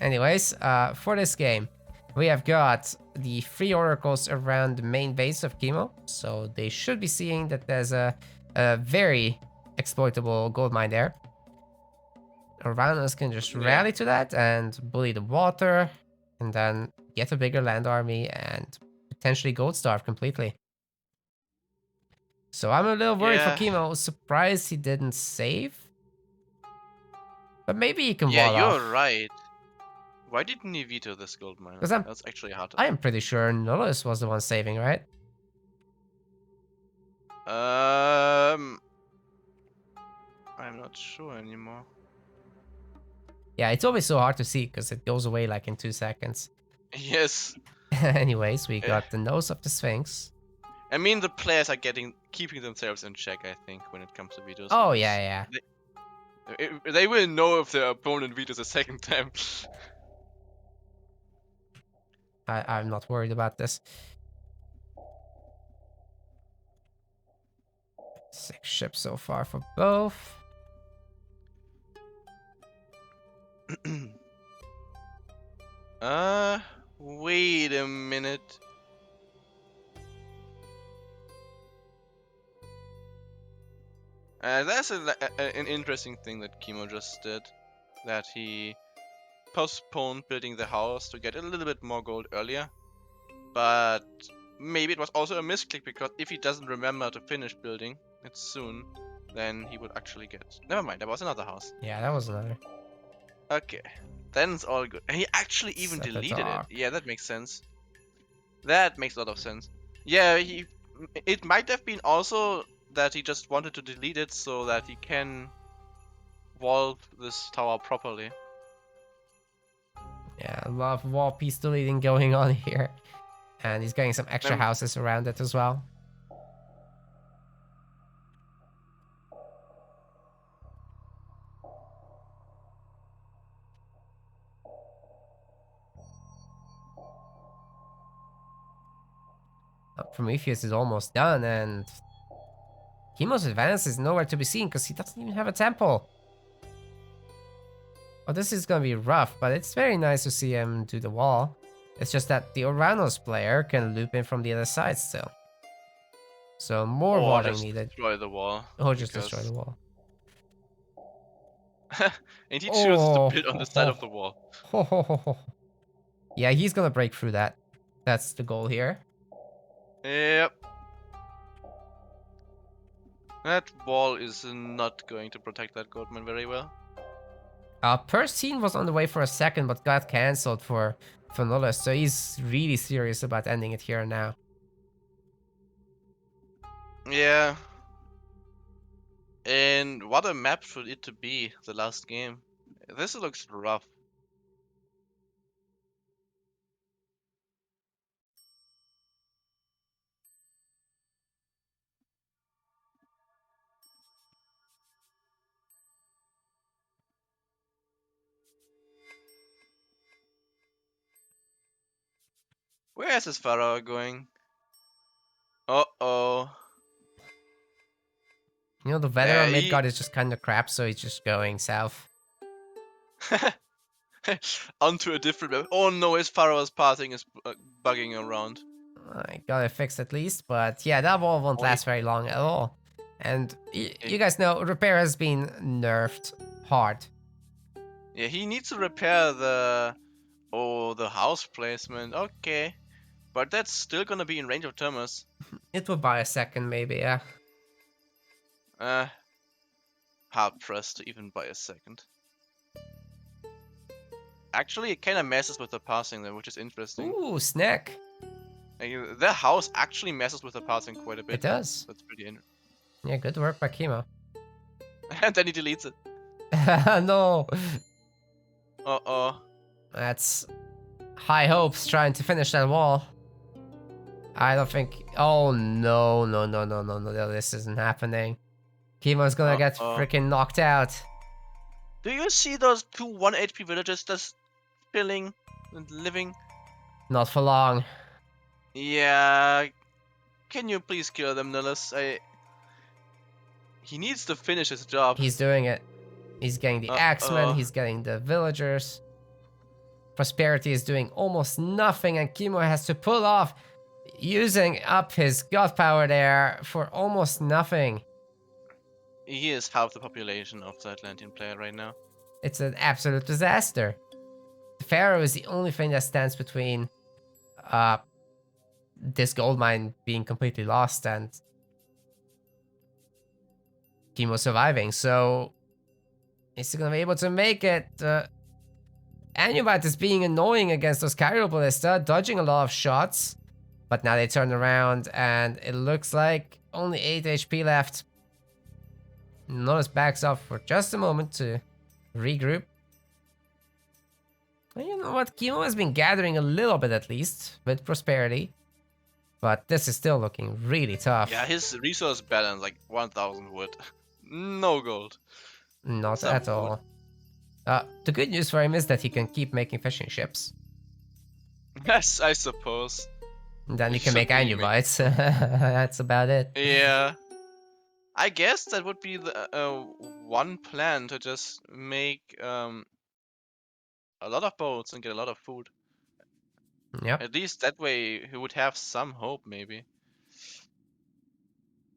Anyways, for this game, we have got the 3 oracles around the main base of Kimo, so they should be seeing that there's a very exploitable gold mine there. Uranus can just rally to that and bully the water, and then get a bigger land army and potentially gold starve completely. So I'm a little worried for Kimo. Surprised he didn't save. But maybe he can wall off. Yeah, you're right. Why didn't he veto this gold mine? That's actually hard to I am pretty sure Nullus was the one saving, right? I'm not sure anymore. Yeah, it's always so hard to see because it goes away like in 2 seconds. Yes. Anyways, we got the nose of the Sphinx. I mean, the players are keeping themselves in check, I think, when it comes to vetoes. Oh, yeah. They will know if their opponent vetoes a second time. I'm not worried about this. 6 ships so far for both. Wait a minute. That's an interesting thing that Kimo just did. That he postponed building the house to get a little bit more gold earlier. But maybe it was also a misclick, because if he doesn't remember to finish building it soon, then he would actually get... Never mind, there was another house. Yeah, that was another. Okay, then it's all good. And he actually even deleted it. Yeah, that makes sense. That makes a lot of sense. Yeah, it might have been also that he just wanted to delete it so that he can wall this tower properly. Yeah, a lot of wall piece deleting going on here. And he's getting some extra houses around it as well. Prometheus is almost done, and Kimo's advance is nowhere to be seen because he doesn't even have a temple. Oh, this is gonna be rough, but it's very nice to see him do the wall. It's just that the Uranus player can loop in from the other side still. So more walling needed. Destroy the wall. Or just destroy the wall. And he chooses to build on the side of the wall. Yeah, he's gonna break through that. That's the goal here. Yep. That wall is not going to protect that goldman very well. Persine was on the way for a second, but got cancelled for Nullus, so he's really serious about ending it here and now. Yeah. And what a map for it to be, the last game. This looks rough. Where is this Pharaoh going? Uh-oh. You know, the weather Yeah, on he... Midgard is just kind of crap, so he's just going south. onto a different map. Oh no, his Pharaoh's pathing is bugging around. I got it fixed at least, but yeah, that wall won't Oh, he, last very long at all. And eh, you guys know, repair has been nerfed hard. yeah, he needs to repair the... Oh, the house placement. Okay. But that's still gonna be in range of Thomas. It will buy a second, maybe, yeah. Hard pressed to even buy a second. Actually, it kinda messes with the passing there, which is interesting. Ooh, snack. Like, their house actually messes with the passing quite a bit. It does. That's pretty interesting. Yeah, good work by Kimo. And then he deletes it. No. Uh-oh. That's high hopes trying to finish that wall. I don't think... Oh, no, no, no, no, no, no, this isn't happening. Kimo's gonna get freaking knocked out. Do you see those two 1 HP villagers just chilling and living? Not for long. Yeah. Can you please kill them, Nullus? He needs to finish his job. He's doing it. He's getting the axemen, he's getting the villagers. Prosperity is doing almost nothing, and Kimo has to pull off using up his god power there for almost nothing. He is half the population of the Atlantean player right now. It's an absolute disaster. The Pharaoh is the only thing that stands between this gold mine being completely lost and Kimo surviving, so is he gonna be able to make it? Anubite is being annoying against those Cairo Ballista, dodging a lot of shots, but now they turn around and it looks like only 8 HP left. Nullus backs off for just a moment to regroup. And you know what? Kimo has been gathering a little bit at least with prosperity, but this is still looking really tough. Yeah, his resource balance like 1000 wood. No gold. Not at all. The good news for him is that he can keep making fishing ships. Yes, I suppose. And then he can make Anubites. That's about it. Yeah. I guess that would be the one plan, to just make a lot of boats and get a lot of food. Yep. At least that way he would have some hope, maybe.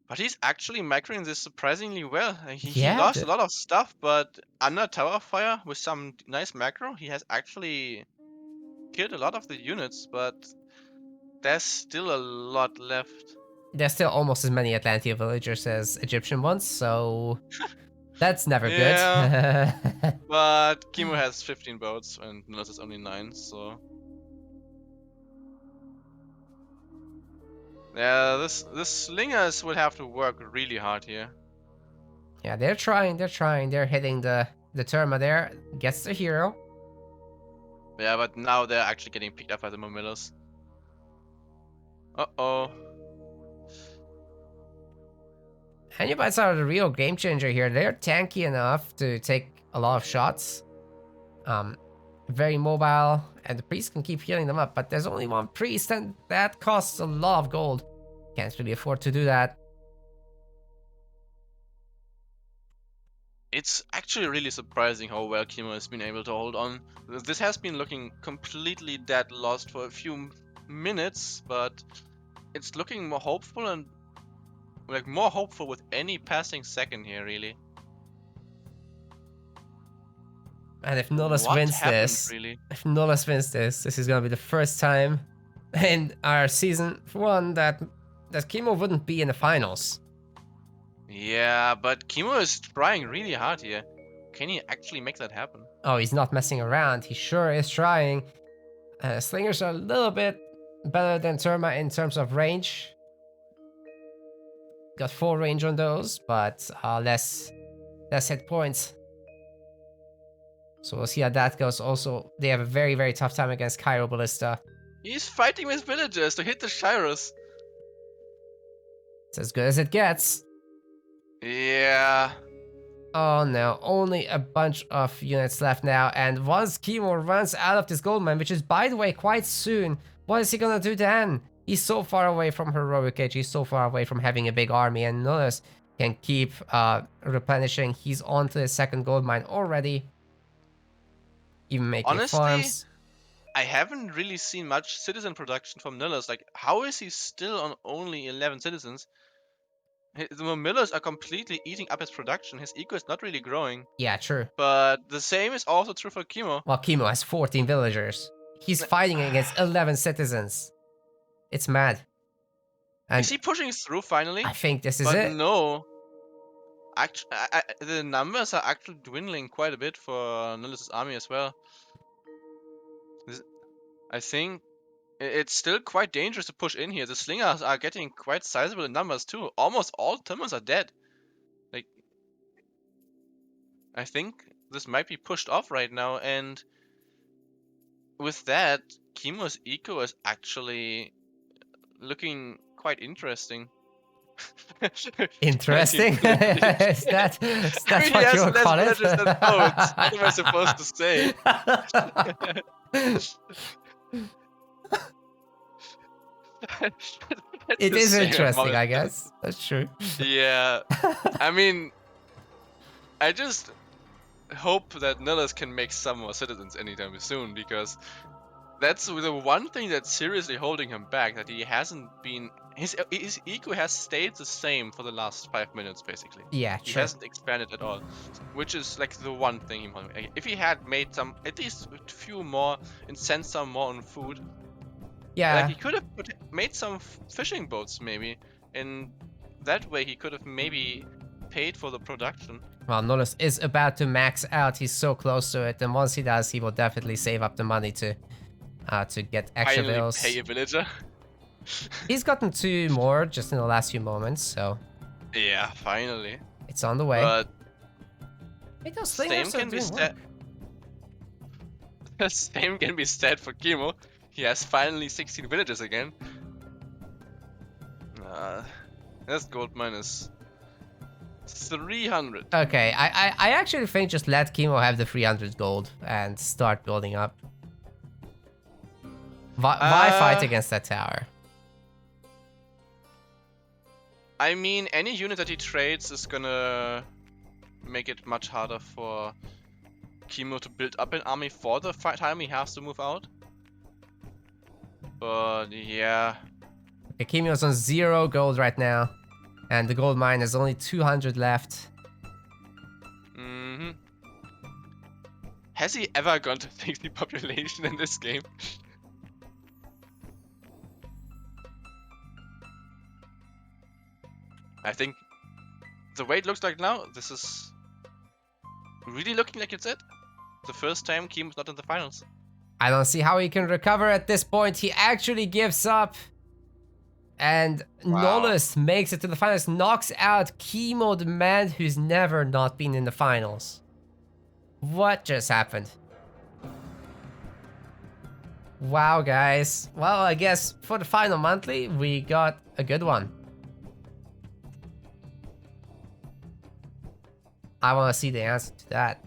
But he's actually macroing this surprisingly well. He lost a lot of stuff, but under Tower Fire with some nice macro, he has actually killed a lot of the units, but there's still a lot left. There's still almost as many Atlantean villagers as Egyptian ones, so that's never good. But Kimo has 15 boats and Nullus is only 9, so... Yeah, this slingers will have to work really hard here. Yeah, they're trying. They're hitting the Terma there. Gets the hero. Yeah, but now they're actually getting picked up by the Momillas. Uh-oh. Anubites are the real game changer here. They're tanky enough to take a lot of shots. Very mobile, and the priest can keep healing them up, but there's only one priest, and that costs a lot of gold. Can't really afford to do that. It's actually really surprising how well Kimo has been able to hold on. This has been looking completely dead lost for a few minutes, but it's looking more hopeful, and like more hopeful with any passing second here, really. And if Nullus wins this, this is gonna be the first time in our season 1 that Kimo wouldn't be in the finals. Yeah, but Kimo is trying really hard here. Can he actually make that happen? Oh, he's not messing around. He sure is trying. Slingers are a little bit better than Terma in terms of range. Got 4 range on those, but less hit points. So we'll see how that goes. Also, they have a very, very tough time against Cairo Ballista. He's fighting with villagers to hit the Shirus. It's as good as it gets. Yeah. Oh no, only a bunch of units left now, and once Kimo runs out of this gold mine, which is by the way quite soon, what is he gonna do then? He's so far away from Heroic Age, he's so far away from having a big army, and Nullus can keep replenishing. He's on to his second gold mine already. Even making Honestly, farms. I haven't really seen much citizen production from Nullus. Like, how is he still on only 11 citizens? The millers are completely eating up his production. His eco is not really growing. Yeah, true. But the same is also true for Kimo. Well, Kimo has 14 villagers. He's fighting against 11 citizens. It's mad. And is he pushing through finally? I think this is but it. No. Actually, the numbers are actually dwindling quite a bit for Nullus' army as well. I think it's still quite dangerous to push in here. The slingers are getting quite sizable in numbers too. Almost all Timbers are dead. Like, I think this might be pushed off right now, and with that, Kimo's eco is actually looking quite interesting. Interesting? is that what you call it? What am I supposed to say? It is interesting, I guess. That's true. Yeah. I mean, I just hope that Nullus can make some more citizens anytime soon, because that's the one thing that's seriously holding him back, that he hasn't been... His eco has stayed the same for the last 5 minutes, basically. Yeah, He true. hasn't expanded at all, which is like the one thing. If he had made some, at least a few more, and sent some more on food, Yeah. like he could have made some fishing boats maybe, and that way he could have maybe paid for the production. Well, Nullus is about to max out. He's so close to it, and once he does, he will definitely save up the money to get extra Finally bills. pay a villager. He's gotten 2 more just in the last few moments, so Yeah, finally. it's on the way. But Hey, those same slingers are can be doing said. Same can be said for Kimo. He has finally 16 villages again. This gold mine is 300. Okay, I actually think just let Kimo have the 300 gold and start building up. Why fight against that tower? I mean, any unit that he trades is gonna make it much harder for Kimo to build up an army for the time he has to move out. But yeah. Okay, Kimo's on 0 gold right now, and the gold mine has only 200 left. Has he ever gone to fix the population in this game? I think the way it looks like now, this is really looking like it's it. The first time Kimo's not in the finals. I don't see how he can recover at this point. He actually gives up. And Wow. Nullus makes it to the finals, knocks out Kimo, the man who's never not been in the finals. What just happened? Wow, guys. Well, I guess for the final monthly, we got a good one. I want to see the answer to that.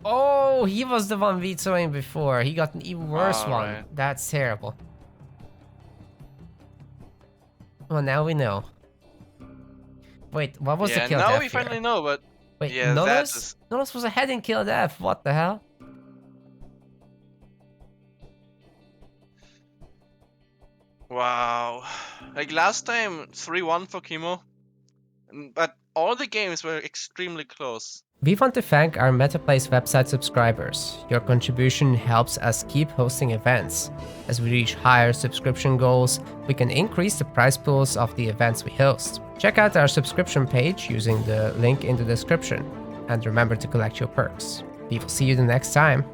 Oh, he was the one vetoing before. He got an even worse one. Right. That's terrible. Well, now we know. Wait, what was the kill now death we here? finally know, but Wait, yeah, Nullus? Nullus was ahead in kill death. What the hell? wow. Like last time, 3-1 for Kimo, but all the games were extremely close. We want to thank our MetaPlace website subscribers. Your contribution helps us keep hosting events. As we reach higher subscription goals, we can increase the prize pools of the events we host. Check out our subscription page using the link in the description. And remember to collect your perks. We will see you the next time.